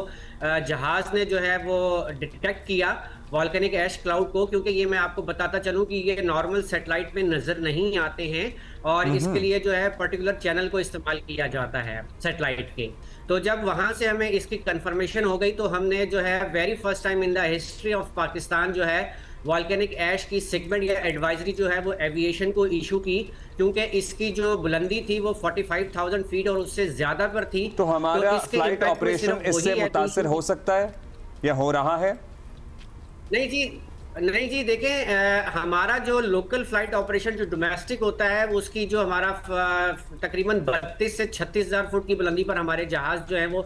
जहाज़ ने जो है वो डिटेक्ट किया वॉल्केनिक ऐश क्लाउड को. क्योंकि ये मैं आपको बताता चलूं कि ये नॉर्मल सैटेलाइट में नज़र नहीं आते हैं और इसके लिए जो है पर्टिकुलर चैनल को इस्तेमाल किया जाता है सैटेलाइट के. तो जब वहाँ से हमें इसकी कंफर्मेशन हो गई तो हमने जो है very first time in the history of Pakistan जो है वॉल्केनिक ऐश की सेगमेंट या एडवाइजरी जो है वो एविएशन को इशू की. क्योंकि इसकी जो बुलंदी थी वो 45,000 फीट और उससे ज्यादा पर थी. तो हमारा फ्लाइट ऑपरेशन इससे मुतासिर हो सकता है या हो रहा है? नहीं जी देखिए, हमारा जो लोकल फ्लाइट ऑपरेशन जो डोमेस्टिक होता है उसकी जो हमारा तकरीबन 32 से 36,000 फुट की बुलंदी पर हमारे जहाज जो है वो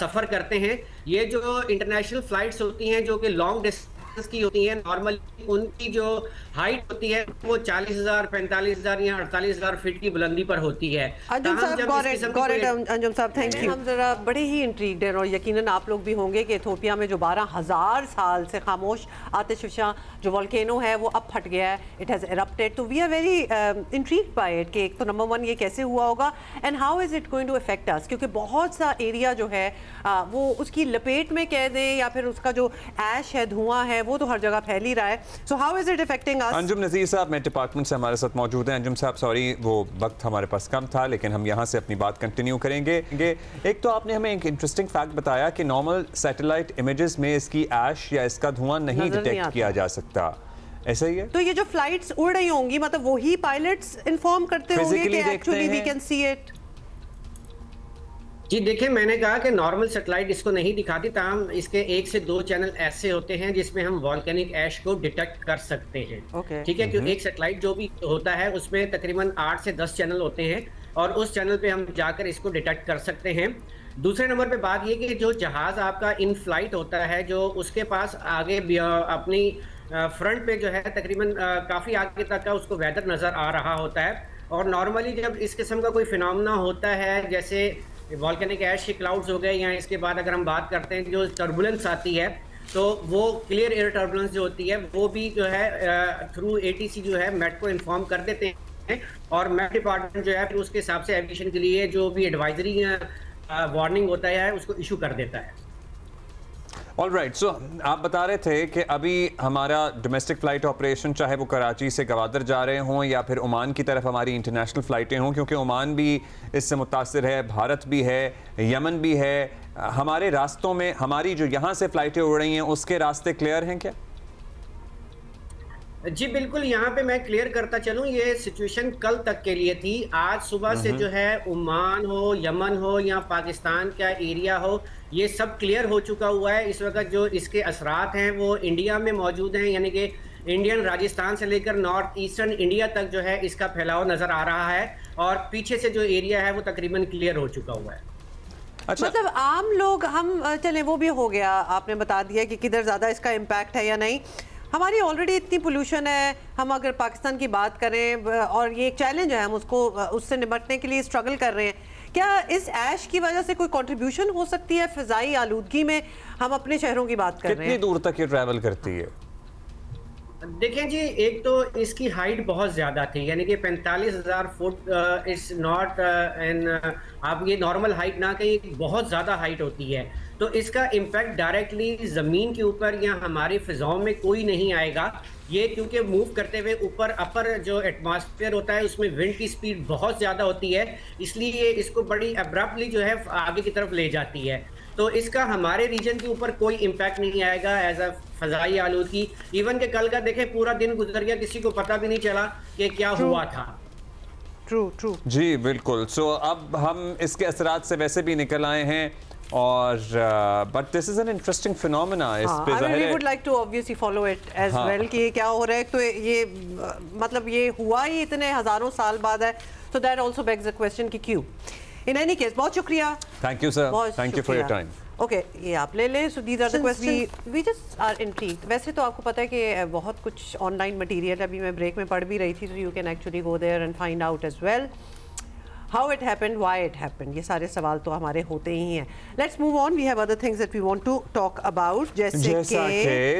सफ़र करते हैं. ये जो इंटरनेशनल फ्लाइट्स होती हैं जो कि लॉन्ग डिस्टेंस की होती है, नॉर्मली उनकी जो हाइट होती है वो 40,000, 45,000 या 48,000 फीट की बुलंदी पर होती है. अंजुम साहब थैंक यू. हम जरा बड़े ही इंट्रीग्ड हैं और यकीनन आप लोग भी होंगे कि इथियोपिया में जो 12,000 साल से खामोश आतिशफ़शां जो वोल्केनो है वो अब फट गया है. It has erupted. तो we are very intrigued by it कि एक तो नंबर वन ये कैसे हुआ होगा and how is it going to affect us. क्योंकि बहुत सा एरिया जो है वो उसकी लपेट में कह दें या फिर उसका जो ऐश है, धुआं है, वो तो हर जगह फैल ही रहा है. So how is it affecting us? Anjum Nazir साहब मेरे डिपार्टमेंट से हमारे साथ मौजूद हैं. अंजुम साहब सॉरी वो वक्त हमारे पास कम था, लेकिन हम यहाँ से अपनी बात कंटिन्यू करेंगे. एक तो आपने हमें एक इंटरेस्टिंग फैक्ट बताया कि नॉर्मल सैटेलाइट इमेजेस में इसकी ऐश या इसका धुआं नहीं डिटेक्ट किया जा सकता. ऐसा ही है? तो ये जो फ्लाइट्स उड़ रही होंगी मतलब वही पायलट्स इन्फॉर्म करते होंगे कि actually we can see it. जी देखिए, मैंने कहा कि नॉर्मल सैटेलाइट इसको नहीं दिखाती, ताहम इसके 1 से 2 चैनल ऐसे होते हैं जिसमें हम वॉल्केनिक ऐश को डिटेक्ट कर सकते हैं. ठीक है, क्योंकि एक सैटेलाइट जो भी होता है उसमें तकरीबन 8 से 10 चैनल होते हैं और उस चैनल पे हम जाकर इसको डिटेक्ट कर सकते हैं. दूसरे नंबर पे बात ये कि जो जहाज़ आपका इन फ्लाइट होता है जो उसके पास आगे अपनी फ्रंट पे जो है तकरीबन काफ़ी आगे तक का उसको वेदर नज़र आ रहा होता है. और नॉर्मली जब इस किस्म का कोई फिनोमेना होता है, जैसे वॉल्केनिक ऐश के क्लाउड्स हो गए, या इसके बाद अगर हम बात करते हैं जो टर्बुलेंस आती है, तो वो क्लियर एयर टर्बुलेंस जो होती है वो भी जो है थ्रू ATC जो है मेट को इन्फॉर्म कर देते हैं, और मेट डिपार्टमेंट जो है फिर उसके हिसाब से एविएशन के लिए जो भी एडवाइजरी वार्निंग होता है उसको इशू कर देता है। ऑल राइट, सो आप बता रहे थे कि अभी हमारा डोमेस्टिक फ़्लाइट ऑपरेशन, चाहे वो कराची से गवादर जा रहे हों या फिर ओमान की तरफ हमारी इंटरनेशनल फ़्लाइटें हों, क्योंकि ओमान भी इससे मुतासिर है, भारत भी है, यमन भी है, हमारे रास्तों में हमारी जो यहाँ से फ़्लाइटें उड़ रही हैं उसके रास्ते क्लियर हैं क्या? जी बिल्कुल, यहाँ पे मैं क्लियर करता चलूँ, ये सिचुएशन कल तक के लिए थी। आज सुबह से जो है ओमान हो, यमन हो या पाकिस्तान का एरिया हो, ये सब क्लियर हो चुका हुआ है। इस वक्त जो इसके असरात हैं वो इंडिया में मौजूद हैं, यानी कि इंडियन राजस्थान से लेकर नॉर्थ ईस्टर्न इंडिया तक जो है इसका फैलाव नज़र आ रहा है, और पीछे से जो एरिया है वो तकरीबन क्लियर हो चुका हुआ है। अच्छा, मतलब आम लोग, हम चले वो भी हो गया, आपने बता दिया कि किधर ज़्यादा इसका इम्पैक्ट है या नहीं। हमारी ऑलरेडी इतनी पोल्यूशन है, हम अगर पाकिस्तान की बात करें, और ये एक चैलेंज है, हम उससे निपटने के लिए स्ट्रगल कर रहे हैं, क्या इस ऐश की वजह से कोई कंट्रीब्यूशन हो सकती है फ़िज़ाई आलूदगी में? हम अपने शहरों की बात कर रहे हैं, कितनी दूर तक ये ट्रैवल करती है? देखें जी, एक तो इसकी हाइट बहुत ज़्यादा थी, यानी कि 45,000 फुट इज़ नॉट एन, आप ये नॉर्मल हाइट ना कहीं, बहुत ज़्यादा हाइट होती है, तो इसका इम्पैक्ट डायरेक्टली ज़मीन के ऊपर या हमारी फ़िज़ाओं में कोई नहीं आएगा। ये क्योंकि मूव करते हुए ऊपर अपर जो एटमॉस्फेयर होता है उसमें विंड की स्पीड बहुत ज़्यादा होती है, इसलिए इसको बड़ी अब्रप्टली जो है आगे की तरफ ले जाती है, तो इसका हमारे रीजन के ऊपर कोई इम्पैक्ट नहीं आएगा एज अ फ़ज़ाई आलूदगी। इवन के कल का देखें, पूरा दिन गुजर गया, किसी को पता भी नहीं चला कि क्या हुआ था। ट्रू जी बिल्कुल। सो अब हम इसके असरात से वैसे भी निकल आए हैं, और but this is an interesting phenomena. इस पे ज़ाहिर है, I would like to obviously follow it as well कि क्या हो रहा है। तो ये मतलब ये हुआ ही इतने हज़ारों साल बाद है, so that also begs the question कि क्यों। In any case, बहुत शुक्रिया। Thank you sir, thank you for your time। Okay, ये आप ले लें। So these are the question, we just are intrigued. वैसे तो आपको पता है कि बहुत कुछ ऑनलाइन मटेरियल अभी मैं ब्रेक में पढ़ भी रही थी, so you can actually go there and find out as well how it happened, why it happened. ये सारे सवाल तो हमारे होते ही हैं। Let's move on, we have other things that we want to talk about,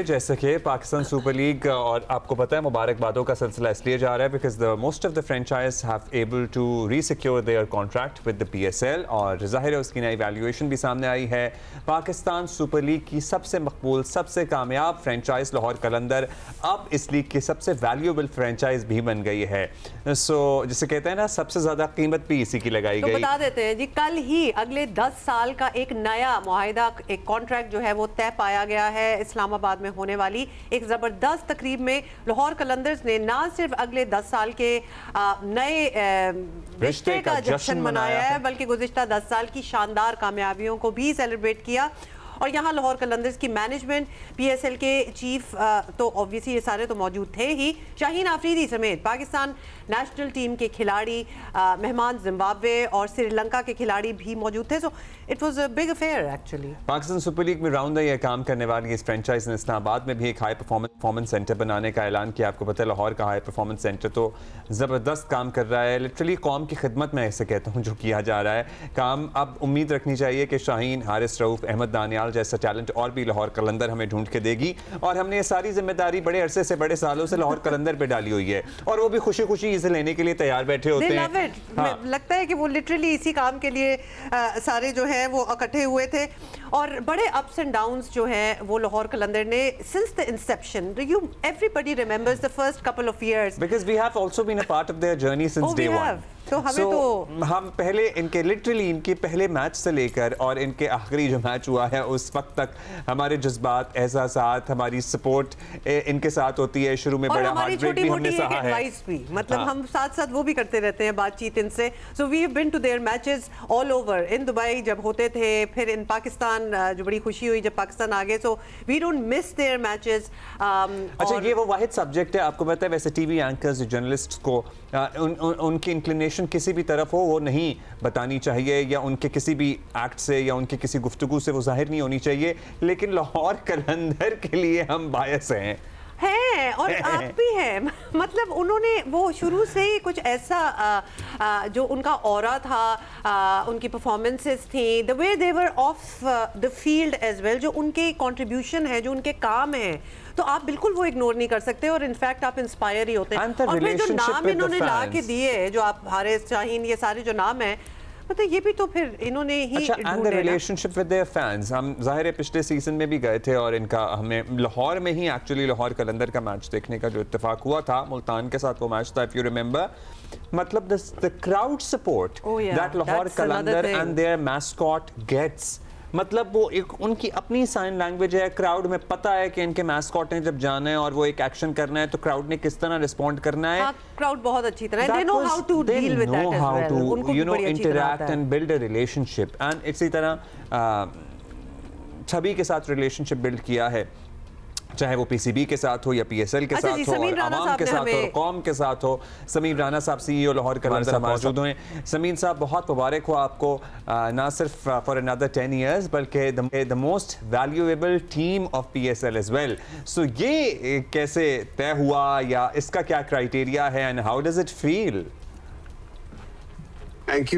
जैसे कि पाकिस्तान सुपर लीग, और आपको पता है मुबारकबादों का सिलसिला इसलिए जा रहा है because the most of the franchise have able to resecure their contract with the PSL, और ज़ाहिर है उसकी नई वैल्यूएशन भी सामने आई है। पाकिस्तान सुपर लीग की सबसे मकबूल, सबसे कामयाब फ्रेंचाइज लाहौर कलंदर अब इस लीग की सबसे वैल्यूएबल फ्रेंचाइज भी बन गई है। सो जिसे कहते हैं ना, सबसे ज़्यादा कीमत भी इसी की लगाई गई। बता देते हैं जी, कल ही अगले 10 साल का एक नया मुआहिदा, एक कॉन्ट्रैक्ट जो है वो तय पाया गया है। इस्लामाबाद में होने वाली एक ज़बरदस्त तकरीब में लाहौर कलंदर्स ने ना सिर्फ अगले 10 साल के नए रिश्ते का जश्न मनाया है, बल्कि गुज़िश्ता 10 साल की शानदार कामयाबियों को भी सेलिब्रेट किया। और यहाँ लाहौर कलंदर्स की मैनेजमेंट, PSL के चीफ तो ऑब्वियसली ये सारे तो मौजूद थे ही, शाहीन आफरीदी समेत पाकिस्तान नेशनल टीम के खिलाड़ी, मेहमान जिम्बाब्वे और श्रीलंका के खिलाड़ी भी मौजूद थे। So it was a big affair actually. Pakistan super league में राउंड ये काम करने वाली इस फ्रेंचाइज ने इस्लामाबाद में भी एक हाई परफॉर्मेंस सेंटर बनाने का ऐलान किया। आपको पता है लाहौर का हाई परफॉर्मेंस सेंटर तो ज़बरदस्त काम कर रहा है, लिटरली कौम की खिदमत में ऐसे कहता हूँ जो किया जा रहा है काम। अब उम्मीद रखनी चाहिए कि शाहीन, हारिस रऊफ, अहमद दानियाल जैसा टैलेंट और भी लाहौर कलंदर हमें ढूंढ के देगी, और हमने ये सारी जिम्मेदारी बड़े अरसे से, बड़े सालों से लाहौर कलंदर पे डाली हुई है, और वो भी खुशी खुशी इसे लेने के लिए तैयार बैठे होते हैं। हाँ। लगता है कि वो लिटरली इसी काम के लिए सारे जो है वो इकट्ठे हुए थे, और बड़े अप्स एंड डाउन्स जो हैं वो लाहौर कलंदर ने since the inception, you everybody remembers the first couple of years, because we have also been a part of their journey since day one. तो हमें तो हम पहले इनके लिटरली इनके पहले मैच से लेकर और इनके आखिरी जो मैच हुआ है उस वक्त तक हमारे जज्बात, एहसासात, हमारी सपोर्ट इनके साथ होती है। शुरू में बड़ा हार्ट ब्रेक भी हमने सहा है, भी मतलब हम साथ साथ वो भी करते रहते हैं बातचीत इनसे। So we have been to their matches all over, in Dubai जब होते थे, फिर इन पाकिस्तान, जो बड़ी खुशी हुई जब पाकिस्तान आ गए। So we don't miss their matches. अच्छा, ये वो वाहिद सब्जेक्ट है, आपको पता है वैसे टीवी एंकर्स, जर्नलिस्ट को उनकी इंक्लिनेशन किसी भी तरफ हो वो नहीं बतानी चाहिए, या उनके किसी भी एक्ट से या उनके किसी गुफ्तगू से वो जाहिर नहीं होनी चाहिए, लेकिन लाहौर कलंदर के लिए हम बायस हैं। हैं और आप भी हैं। मतलब उन्होंने वो शुरू से ही कुछ ऐसा जो उनका ऑरा था, उनकी परफॉर्मेंसेस थी, the way they were off the field as well, जो उनके कंट्रीब्यूशन है, जो उनके काम है, तो आप बिल्कुल वो इग्नोर नहीं कर सकते और इनफैक्ट आप इंस्पायर ही होते हैं। और फिर जो नाम इन्होंने ला के दिए, जो आप हारिस, शाहीन, ये सारे जो नाम है, मतलब ये भी तो फिर इन्होंने ही and the relationship with their fans. हम ज़ाहिर है पिछले सीजन में भी गए थे और इनका हमें लाहौर में ही एक्चुअली लाहौर कलंदर का मैच देखने का जो इत्तेफाक हुआ था, मुल्तान के साथ वो मैच था, इफ यू रिमेंबर। मतलब the crowd support that Lahore Qalandar and their mascot gets, मतलब वो एक उनकी अपनी साइन लैंग्वेज है। क्राउड में पता है कि इनके मैस्कॉट ने जब जाना है और वो एक एक्शन करना है तो क्राउड ने किस तरह रिस्पॉन्ड करना है। क्राउड बहुत अच्छी तरह, they know how to deal with that as well. उनको you know, बड़ी अच्छी तरह आता interact है। and build a relationship and इसी तरह छवि के साथ रिलेशनशिप बिल्ड किया है, चाहे वो पीसीबी के साथ हो या पीएसएल के साथ हो, और आवाम के साथ हो, और कौम के साथ हो। समीम राना साहब सीईओ लाहौर कलंदर मौजूद हैं। समीम साहब बहुत मुबारक हो आपको, ना सिर्फ फॉर अनदर 10 years बल्कि the most valuable team of PSL as well. So ये कैसे तय हुआ या इसका क्या क्राइटेरिया है and how does it feel? Thank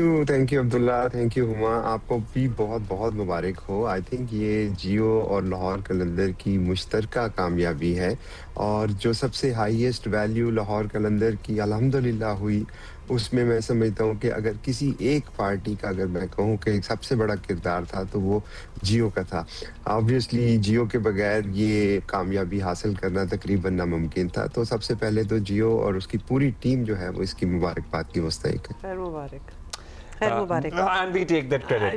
you Abdullah, thank you Huma, आपको भी बहुत बहुत मुबारक हो। आई थिंक ये जियो और लाहौर कलंदर की मुश्तरका कामयाबी है और जो सबसे हाईएस्ट वैल्यू लाहौर कलंदर की अल्हम्दुलिल्लाह हुई, उसमें मैं समझता हूँ कि अगर किसी एक पार्टी का अगर मैं कहूँ कि सबसे बड़ा किरदार था तो वो जियो का था। ऑब्वियसली जियो के बगैर ये कामयाबी हासिल करना तकरीबन नामुमकिन था। तो सबसे पहले तो जियो और उसकी पूरी टीम जो है वो इसकी मुबारकबाद की मुस्तहिक है। मुबारक, खैर मुबारक। And we take that credit.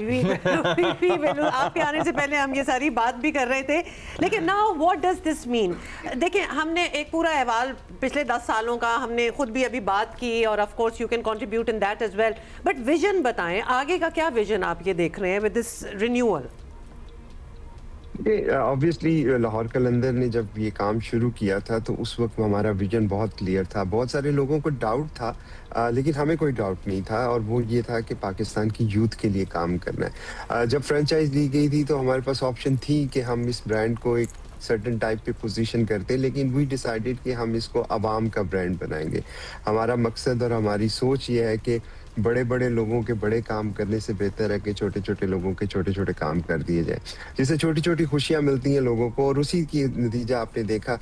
आपके आने से पहले हम ये सारी बात भी कर रहे थे, लेकिन now what does this mean? देखिए, हमने एक पूरा अहवाल पिछले 10 सालों का हमने खुद भी अभी बात की और of course you can contribute in that as well, but vision बताएं, आगे का क्या विजन आप ये देख रहे हैं with this renewal? Obviously Lahore Qalandar ने जब ये काम शुरू किया था तो उस वक्त हमारा विजन बहुत क्लियर था। बहुत सारे लोगों को डाउट था, लेकिन हमें कोई डाउट नहीं था, और वो ये था कि पाकिस्तान की यूथ के लिए काम करना है। जब फ्रेंचाइज दी गई थी तो हमारे पास ऑप्शन थी कि हम इस ब्रांड को एक सर्टेन टाइप पे पोजीशन करते, लेकिन वी डिसाइडेड कि हम इसको अवाम का ब्रांड बनाएंगे। हमारा मकसद और हमारी सोच ये है कि बड़े बड़े लोगों के बड़े काम करने से बेहतर है कि छोटे छोटे लोगों के छोटे छोटे काम कर दिए जाए, जिससे छोटी छोटी खुशियां मिलती हैं लोगों को। और उसी की नतीजा आपने देखा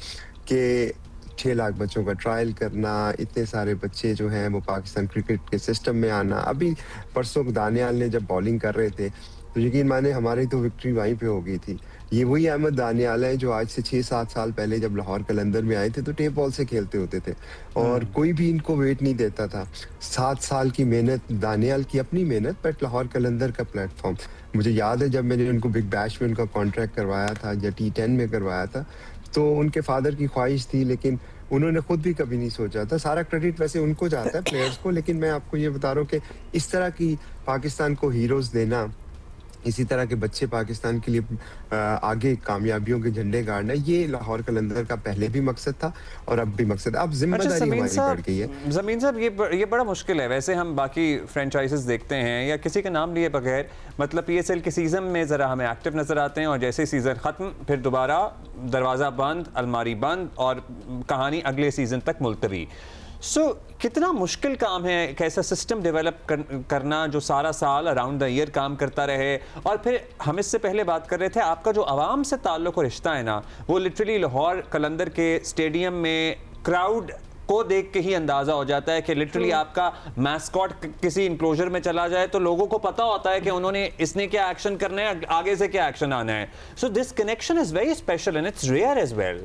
कि 6 लाख बच्चों का ट्रायल करना, इतने सारे बच्चे जो हैं वो पाकिस्तान क्रिकेट के सिस्टम में आना। अभी परसों दानियाल ने जब बॉलिंग कर रहे थे तो यकीन माने हमारी तो विक्ट्री वहीं पे हो गई थी। ये वही अहमद दानियाल है जो आज से 6-7 साल पहले जब लाहौर कलंदर में आए थे तो टेप बॉल से खेलते होते थे और कोई भी इनको वेट नहीं देता था। 7 साल की मेहनत, दानियाल की अपनी मेहनत, बट लाहौर कलंदर का प्लेटफॉर्म। मुझे याद है जब मैंने उनको बिग बैश में उनका कॉन्ट्रैक्ट करवाया था या T10 में करवाया था तो उनके फादर की ख्वाहिश थी, लेकिन उन्होंने खुद भी कभी नहीं सोचा था। सारा क्रेडिट वैसे उनको जाता है, प्लेयर्स को, लेकिन मैं आपको ये बता रहा हूँ कि इस तरह की पाकिस्तान को हीरोज देना, इसी तरह के बच्चे पाकिस्तान के लिए आगे कामयाबियों के झंडे गाड़ना, ये लाहौर कलंदर का पहले भी मकसद था और अब भी मकसद। अब जिम्मेदारी हमारी बढ़ गई है। ज़मीन साहब, ये बड़ा मुश्किल है। वैसे हम बाकी फ्रेंचाइजेस देखते हैं या किसी का नाम लिए बगैर, मतलब पीएसएल के सीज़न में ज़रा हमें एक्टिव नज़र आते हैं और जैसे सीज़न ख़त्म फिर दोबारा दरवाज़ा बंद, अलमारी बंद और कहानी अगले सीज़न तक मुलतवी। कितना मुश्किल काम है एक ऐसा सिस्टम डेवलप करना जो सारा साल अराउंड द ईयर काम करता रहे। और फिर हम इससे पहले बात कर रहे थे, आपका जो आवाम से ताल्लुक़ और रिश्ता है ना, वो लिटरली लाहौर कलंदर के स्टेडियम में क्राउड को देख के ही अंदाजा हो जाता है कि लिटरली आपका मैस्कॉट किसी इंक्लोजर में चला जाए तो लोगों को पता होता है कि उन्होंने इसने क्या एक्शन करना है, आगे से क्या एक्शन आना है। So this connection is very special and it's rare as well.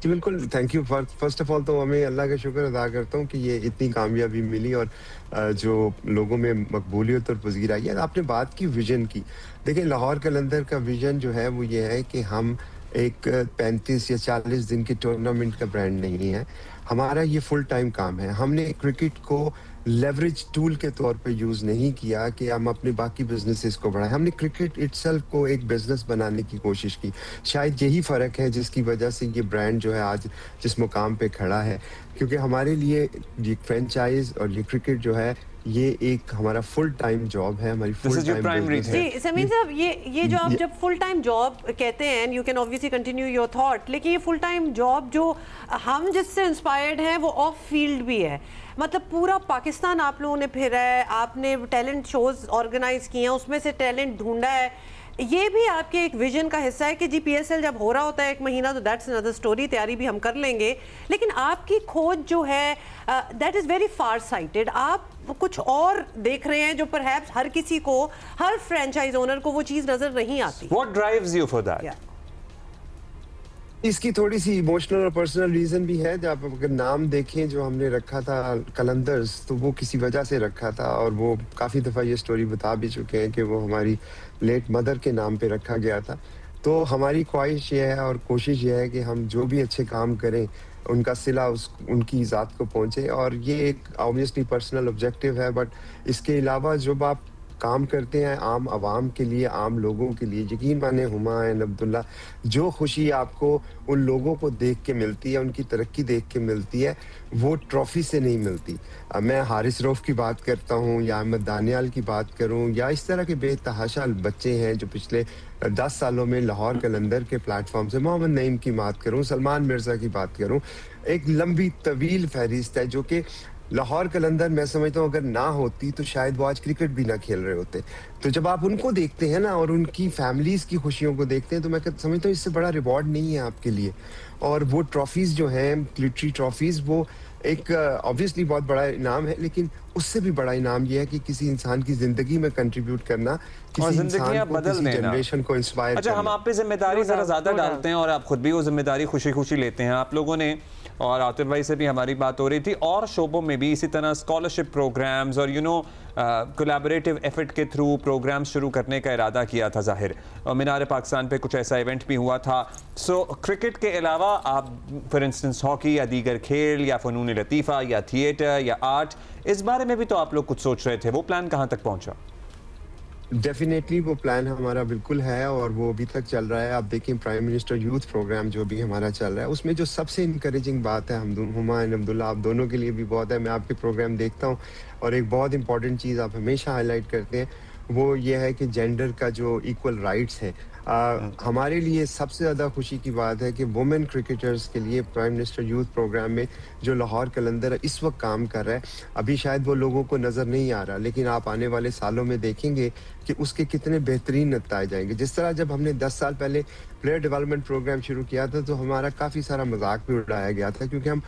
जी बिल्कुल, thank you. First of all तो हमें अल्लाह का शुक्र अदा करता हूँ कि ये इतनी कामयाबी मिली और जो लोगों में मकबूलियत और पजीर आई है। आपने बात की विजन की, देखिए लाहौर कलंदर का विजन जो है वो ये है कि हम एक 35 या 40 दिन के टूर्नामेंट का ब्रांड नहीं है। हमारा ये फुल टाइम काम है। हमने क्रिकेट को लेवरेज टूल के तौर पे यूज़ नहीं किया कि हम अपने बाकी बिजनेसेस को बढ़ाएं। हमने क्रिकेट इटसेल्फ को एक बिजनेस बनाने की कोशिश की। शायद यही फ़र्क है जिसकी वजह से ये ब्रांड जो है आज जिस मुकाम पे खड़ा है, क्योंकि हमारे लिए ये फ्रेंचाइज और ये क्रिकेट जो है ये एक हमारा फुल टाइम जॉब है, हमारी फुल टाइम बिजनेस है। जी समीन साहब, ये जो आप जब फुल टाइम जॉब कहते हैं, you can obviously continue your thought, लेकिन ये फुल टाइम जॉब जो हम जिससे इंस्पायर्ड हैं वो ऑफ फील्ड भी है। मतलब पूरा पाकिस्तान आप लोगों ने फिरा है, आपने टैलेंट शोज ऑर्गेनाइज किए हैं, उसमें से टैलेंट ढूंढा है, ये भी आपके एक विजन का हिस्सा है कि जी PSL जब हो रहा होता है 1 महीना तो दैट्स अनदर स्टोरी, तैयारी भी हम कर लेंगे, लेकिन आपकी खोज जो है that is very far sighted. आप कुछ और देख रहे हैं जो परहैप्स हर किसी को, हर फ्रेंचाइज ओनर को वो चीज़ नजर नहीं आती। What drives you for that? इसकी थोड़ी सी इमोशनल और पर्सनल रीजन भी है। जब आप अगर नाम देखें जो हमने रखा था कलंदर्स, तो वो किसी वजह से रखा था, और वो काफ़ी दफ़ा ये स्टोरी बता भी चुके हैं कि वो हमारी लेट मदर के नाम पे रखा गया था। तो हमारी ख्वाहिश ये है और कोशिश ये है कि हम जो भी अच्छे काम करें उनका सिला उनकी ज़ात को पहुँचे, और ये एक ऑब्वियसली पर्सनल ऑब्जेक्टिव है। बट इसके अलावा जब आप काम करते हैं आम आवाम के लिए, आम लोगों के लिए, यकीन माने हुमायूं अब्दुल्ला, जो खुशी आपको उन लोगों को देख के मिलती है, उनकी तरक्की देख के मिलती है, वो ट्रॉफी से नहीं मिलती। मैं हारिस रऊफ की बात करता हूँ, या अहमद दानियाल की बात करूँ, या इस तरह के बेतहाशा बच्चे हैं जो पिछले 10 सालों में लाहौर कलंदर के प्लेटफॉर्म से, मोहम्मद नईम की बात करूँ, सलमान मिर्ज़ा की बात करूँ, एक लंबी तवील फहरिस्त है जो कि लाहौर कलंदर मैं समझता हूँ अगर ना होती तो शायद वो आज क्रिकेट भी ना खेल रहे होते। तो जब आप उनको देखते हैं ना और उनकी फैमिलीज की खुशियों को देखते हैं, तो मैं समझता हूँ इससे बड़ा रिवॉर्ड नहीं है आपके लिए। और वो ट्रॉफीज जो हैं, क्लिटरी ट्रॉफीज, वो एक ऑब्वियसली बहुत बड़ा इनाम है, लेकिन उससे भी बड़ा इनाम ये है कि किसी इंसान की जिंदगी में कंट्रीब्यूट करना, किसी इंसान को, किसी जनरेशन को इंस्पायर करना। अच्छा, हम आप पे जिम्मेदारी जरा ज्यादा डालते हैं और आप खुद भी वो जिम्मेदारी खुशी खुशी लेते हैं। आप लोगों ने, और आतिफ भाई से भी हमारी बात हो रही थी, और शोबों में भी इसी तरह स्कॉलरशिप प्रोग्राम्स और कोलैबोरेटिव एफर्ट के थ्रू प्रोग्राम्स शुरू करने का इरादा किया था ज़ाहिर। और मीनार पाकिस्तान पे कुछ ऐसा इवेंट भी हुआ था। सो क्रिकेट के अलावा आप फॉर इंस्टेंस हॉकी या दीगर खेल या फ़नून लतीफ़ा या थिएटर या आर्ट, इस बारे में भी तो आप लोग कुछ सोच रहे थे, वो प्लान कहाँ तक पहुँचा? डेफिनेटली वो प्लान हमारा बिल्कुल है और वो अभी तक चल रहा है। आप देखें प्राइम मिनिस्टर यूथ प्रोग्राम जो भी हमारा चल रहा है, उसमें जो सबसे इनकरेजिंग बात है, हम हुमायूं अब्दुल्ला आप दोनों के लिए भी बहुत है, मैं आपके प्रोग्राम देखता हूँ और एक बहुत इंपॉर्टेंट चीज़ आप हमेशा हाईलाइट करते हैं, वो ये है कि जेंडर का जो इक्वल राइट्स है। हमारे लिए सबसे ज़्यादा खुशी की बात है कि वुमेन क्रिकेटर्स के लिए प्राइम मिनिस्टर यूथ प्रोग्राम में जो लाहौर कलंदर इस वक्त काम कर रहा है, अभी शायद वो लोगों को नज़र नहीं आ रहा, लेकिन आप आने वाले सालों में देखेंगे कि उसके कितने बेहतरीन नतीजे आएंगे। जिस तरह जब हमने 10 साल पहले प्लेयर डेवलपमेंट प्रोग्राम शुरू किया था तो हमारा काफ़ी सारा मजाक भी उड़ाया गया था क्योंकि हम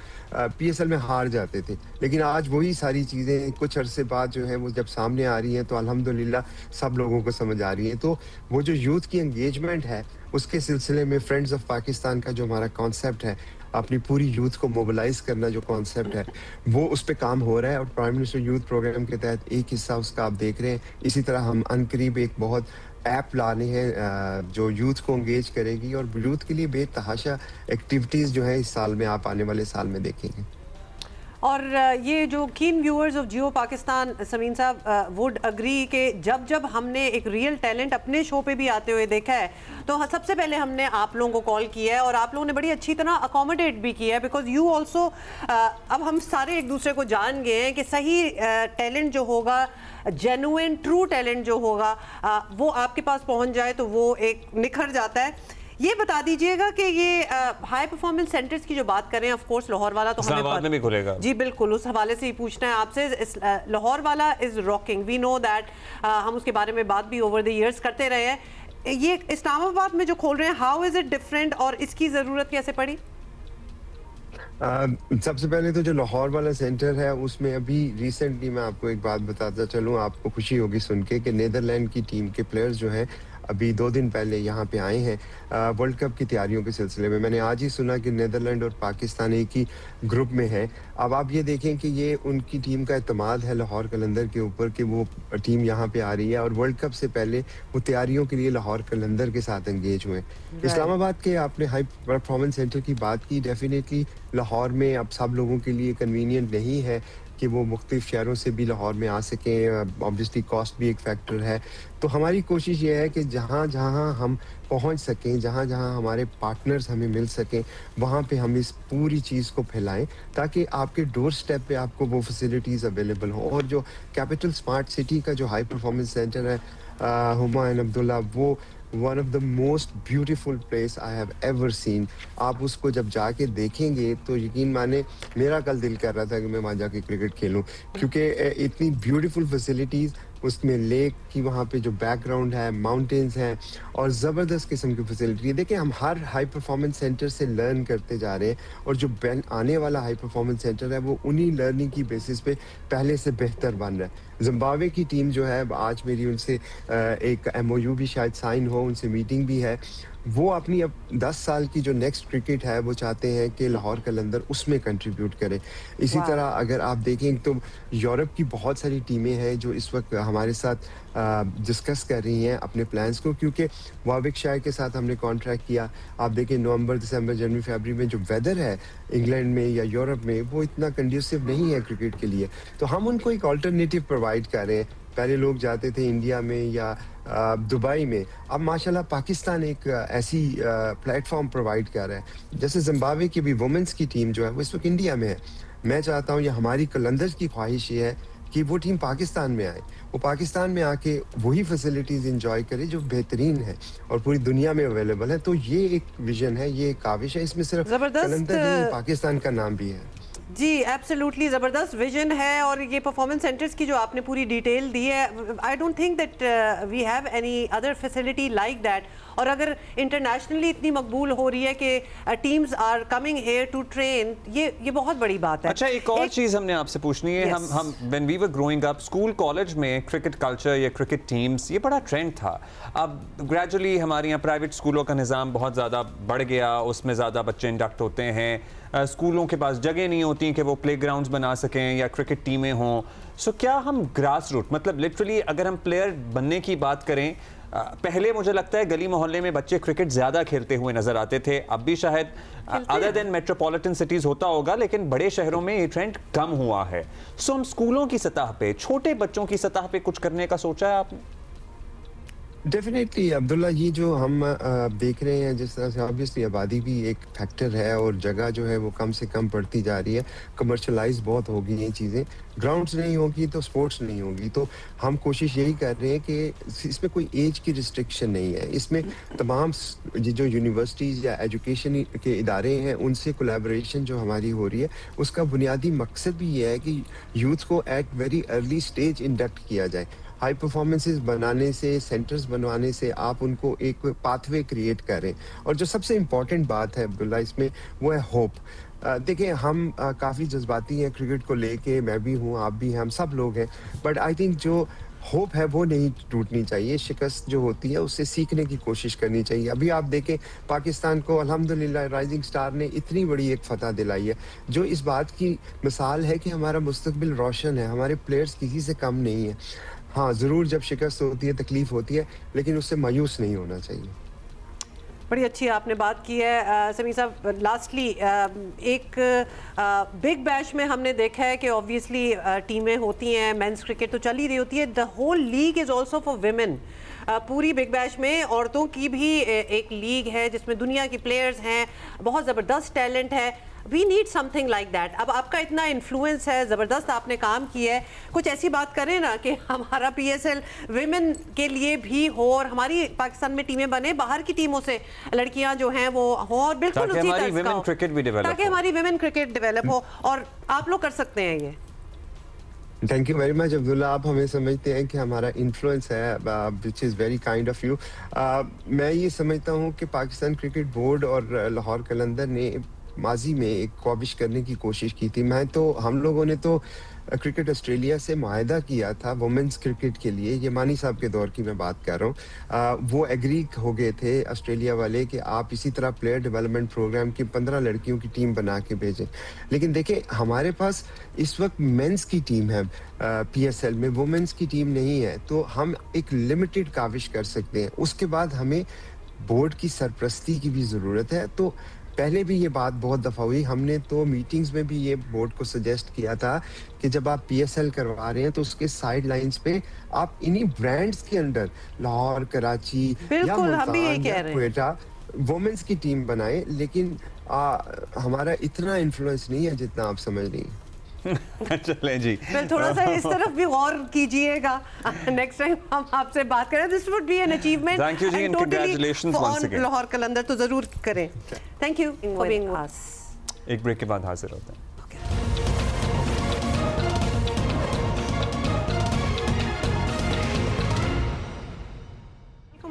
PSL में हार जाते थे, लेकिन आज वही सारी चीज़ें कुछ अरसे बाद जो है वो जब सामने आ रही हैं तो अल्हम्दुलिल्लाह सब लोगों को समझ आ रही है। तो वो जो यूथ की एंगेजमेंट है उसके सिलसिले में फ्रेंड्स ऑफ पाकिस्तान का जो हमारा कॉन्सेप्ट है, अपनी पूरी यूथ को मोबिलाइज करना जो कॉन्सेप्ट है, वो उस पर काम हो रहा है और प्राइम मिनिस्टर यूथ प्रोग्राम के तहत एक हिस्सा उसका आप देख रहे हैं। इसी तरह हम अनकरीब एक बहुत ऐप लाने हैं जो यूथ को एंगेज करेगी और यूथ के लिए बेतहाशा एक्टिविटीज़ जो है इस साल में आप आने वाले साल में देखेंगे। और ये जो कीन व्यूअर्स ऑफ जियो पाकिस्तान समीन साहब वुड अग्री कि जब जब हमने एक रियल टैलेंट अपने शो पे भी आते हुए देखा है तो सबसे पहले हमने आप लोगों को कॉल किया है और आप लोगों ने बड़ी अच्छी तरह अकोमोडेट भी किया है, बिकॉज यू ऑल्सो अब हम सारे एक दूसरे को जान गए हैं कि सही टैलेंट जो होगा, जेन्युइन ट्रू टैलेंट जो होगा वो आपके पास पहुंच जाए तो वो एक निखर जाता है। ये बता दीजिएगा कि ये हाई परफॉर्मेंस सेंटर्स की जो बात करें, ऑफ कोर्स लाहौर वाला तो हमें भी खुलेगा। जी बिल्कुल, उस हवाले से ही पूछना है आपसे। लाहौर वाला is rocking, we know that, हम उसके बारे में बात भी ओवर द इयर्स करते रहे हैं। ये इस्लामाबाद में जो खोल रहे हैं, हाउ इज इट डिफरेंट और इसकी ज़रूरत कैसे पड़ी? सबसे पहले तो जो लाहौर वाला सेंटर है उसमें अभी रिसेंटली मैं आपको एक बात बताता चलूँ, आपको खुशी होगी सुन के कि नीदरलैंड की टीम के प्लेयर्स जो हैं अभी 2 दिन पहले यहाँ पे आए हैं वर्ल्ड कप की तैयारियों के सिलसिले में। मैंने आज ही सुना कि नीदरलैंड और पाकिस्तान एक ही ग्रुप में है। अब आप ये देखें कि ये उनकी टीम का एतमाद है लाहौर कलंदर के ऊपर कि वो टीम यहाँ पे आ रही है और वर्ल्ड कप से पहले वो तैयारियों के लिए लाहौर कलंदर के साथ एंगेज हुए। इस्लामाबाद के आपने हाई परफॉर्मेंस सेंटर की बात की, डेफिनेटली लाहौर में अब सब लोगों के लिए कन्वीनियंट नहीं है कि वो मुख्तलिफ शहरों से भी लाहौर में आ सकें। ऑब्वियसली कॉस्ट भी एक फैक्टर है। तो हमारी कोशिश ये है कि जहाँ जहाँ हम पहुँच सकें, जहाँ जहाँ हमारे पार्टनर्स हमें मिल सकें, वहाँ पे हम इस पूरी चीज़ को फैलाएं ताकि आपके डोर स्टेप पे आपको वो फैसिलिटीज़ अवेलेबल हो। और जो कैपिटल स्मार्ट सिटी का जो हाई परफॉर्मेंस सेंटर है हुमायूं अब्दुल्ला, वो one of the most beautiful place I have ever seen. आप उसको जब जाके देखेंगे तो यकीन माने मेरा कल दिल कर रहा था कि मैं वहाँ जाके क्रिकेट खेलूँ, क्योंकि इतनी ब्यूटीफुल फैसिलिटीज़, उसमें लेक की वहाँ पे जो बैकग्राउंड है, माउंटेन्स हैं और ज़बरदस्त किस्म की फैसिलिटी है। देखिए हम हर हाई परफॉर्मेंस सेंटर से लर्न करते जा रहे हैं और जो आने वाला हाई परफॉर्मेंस सेंटर है वो उन्हीं लर्निंग की बेसिस पे पहले से बेहतर बन रहा है। जिम्बाब्वे की टीम जो है, आज मेरी उनसे एक MOU भी शायद साइन हो, उनसे मीटिंग भी है। वो अपनी अब 10 साल की जो नेक्स्ट क्रिकेट है वो चाहते हैं कि लाहौर कलंदर उसमें कंट्रीब्यूट करे। इसी तरह अगर आप देखें तो यूरोप की बहुत सारी टीमें हैं जो इस वक्त हमारे साथ डिस्कस कर रही हैं अपने प्लान्स को, क्योंकि वाविकशायर के साथ हमने कॉन्ट्रैक्ट किया। आप देखें नवंबर, दिसंबर, जनवरी, फरवरी में जो वेदर है इंग्लैंड में या यूरोप में वो इतना कंड्यूसिव नहीं है क्रिकेट के लिए, तो हम उनको एक अल्टरनेटिव प्रोवाइड कर रहे हैं। पहले लोग जाते थे इंडिया में या दुबई में, अब माशाल्लाह पाकिस्तान एक ऐसी प्लेटफॉर्म प्रोवाइड कर रहा है। जैसे जिम्बाब्वे की भी वुमेंस की टीम जो है वो इस वक्त इंडिया में है। मैं चाहता हूँ, या हमारी कलंदर की ख्वाहिश ये है कि वो टीम पाकिस्तान में आए, वो पाकिस्तान में आके वही फैसिलिटीज़ इंजॉय करे जो बेहतरीन है और पूरी दुनिया में अवेलेबल है। तो ये एक विजन है, ये एक काविश है, इसमें सिर्फ कलंदर नहीं, पाकिस्तान का नाम भी है। जी एब्सोल्युटली ज़बरदस्त विजन है। और ये परफॉर्मेंस सेंटर्स की जो आपने पूरी डिटेल दी है, I don't think that we have any other facility like that. और अगर इंटरनेशनली इतनी मकबूल हो रही है कि teams are coming here to train, ये बहुत बड़ी बात है। अच्छा, एक और चीज़ हमने आपसे पूछनी है। हम when we were growing up, school college में क्रिकेट कल्चर या क्रिकेट टीम्स ये बड़ा ट्रेंड था। अब ग्रेजुअली हमारे यहाँ प्राइवेट स्कूलों का निज़ाम बहुत ज़्यादा बढ़ गया, उसमें ज़्यादा बच्चे इंडक्ट होते हैं। स्कूलों के पास जगह नहीं होती कि वो प्लेग्राउंड्स बना सकें या क्रिकेट टीमें हों। सो क्या हम ग्रास रूट, मतलब लिटरली अगर हम प्लेयर बनने की बात करें, पहले मुझे लगता है गली मोहल्ले में बच्चे क्रिकेट ज़्यादा खेलते हुए नज़र आते थे, अब भी शायद अदर देन मेट्रोपॉलिटन सिटीज़ होता होगा, लेकिन बड़े शहरों में ये ट्रेंड कम हुआ है। सो हम स्कूलों की सतह पे, छोटे बच्चों की सतह पे कुछ करने का सोचा है आपने? डेफिनेटली अब्दुल्ला, ये जो हम देख रहे हैं, जिस तरह से ऑब्वियसली आबादी भी एक फैक्टर है और जगह जो है वो कम से कम पड़ती जा रही है, कमर्शलाइज बहुत हो गई ये चीज़ें। ग्राउंड्स नहीं होगी तो स्पोर्ट्स नहीं होगी। तो हम कोशिश यही कर रहे हैं कि इसमें कोई एज की रिस्ट्रिक्शन नहीं है। इसमें तमाम जो यूनिवर्सिटीज़ या एजुकेशन के इदारे हैं उनसे कोलैबोरेशन जो हमारी हो रही है, उसका बुनियादी मकसद भी ये है कि यूथ को at very early stage induct किया जाए। हाई परफॉर्मेंसेस बनाने से, सेंटर्स बनवाने से आप उनको एक पाथवे क्रिएट करें। और जो सबसे इम्पॉर्टेंट बात है अब्दुल्ला इसमें, वो है होप। देखिए हम काफ़ी जज्बाती हैं क्रिकेट को लेके, मैं भी हूँ, आप भी हैं, हम सब लोग हैं, बट आई थिंक जो होप है वो नहीं टूटनी चाहिए। शिकस्त जो होती है उससे सीखने की कोशिश करनी चाहिए। अभी आप देखें पाकिस्तान को अल्हम्दुलिल्लाह राइजिंग स्टार ने इतनी बड़ी एक फतह दिलाई है, जो इस बात की मिसाल है कि हमारा मुस्तकबिल रोशन है, हमारे प्लेयर्स किसी से कम नहीं है। हाँ, ज़रूर जब शिकस्त होती है, तकलीफ होती है, लेकिन उससे मायूस नहीं होना चाहिए। बड़ी अच्छी आपने बात की है समीर साहब। लास्टली एक बिग बैश में हमने देखा है कि ऑब्वियसली टीमें होती हैं, मेंस क्रिकेट तो चल ही रही होती है, the whole league is also for women. पूरी बिग बैश में औरतों की भी एक लीग है जिसमें दुनिया की प्लेयर्स हैं, बहुत ज़बरदस्त टैलेंट है। We need something like that. अब आपका इतना इन्फ्लुएंस है, ज़बरदस्त आपने काम किया है, कुछ ऐसी बात करें ना कि हमारा PSL विमेन के लिए भी हो और हमारी पाकिस्तान में टीमें बने, बाहर की टीमों से लड़कियां जो हैं वो हो, और बिल्कुल उसी तरह का हो, ताकि हमारी विमेन क्रिकेट डेवलप हो, और आप लोग कर सकते हैं ये। Thank you very much Abdullah. आप हमें समझते हैं कि हमारा इन्फ्लुएंस है, which is very kind of you. मैं ये समझता हूँ कि पाकिस्तान क्रिकेट बोर्ड और लाहौर कलंदर ने माजी में एक ख्वाबिश करने की कोशिश की थी। हम लोगों ने तो क्रिकेट ऑस्ट्रेलिया से मुआहदा किया था वुमेंस क्रिकेट के लिए, ये मानी साहब के दौर की मैं बात कर रहा हूँ। वो एग्री हो गए थे ऑस्ट्रेलिया वाले कि आप इसी तरह प्लेयर डेवलपमेंट प्रोग्राम की 15 लड़कियों की टीम बना के भेजें। लेकिन देखें हमारे पास इस वक्त मेंस की टीम है PSL में, वुमेंस की टीम नहीं है, तो हम एक लिमिटेड काविश कर सकते हैं। उसके बाद हमें बोर्ड की सरपरस्ती की भी ज़रूरत है। तो पहले भी ये बात बहुत दफ़ा हुई, हमने तो मीटिंग्स में भी ये बोर्ड को सजेस्ट किया था कि जब आप PSL करवा रहे हैं तो उसके साइड लाइन्स पे आप इन्हीं ब्रांड्स के अंदर लाहौर, कराची या मुल्तान या क्वेटा वुमेन्स की टीम बनाए, लेकिन हमारा इतना इन्फ्लुएंस नहीं है जितना आप समझ रही हैं। चलें जी, थोड़ा सा इस तरफ भी गौर कीजिएगा, नेक्स्ट टाइम हम आपसे बात करें। This would be an achievement. Thank you जी and congratulations once again. Lahore Qalandar तो जरूर करें। Thank you for being with us. एक ब्रेक के बाद हाजिर होते हैं।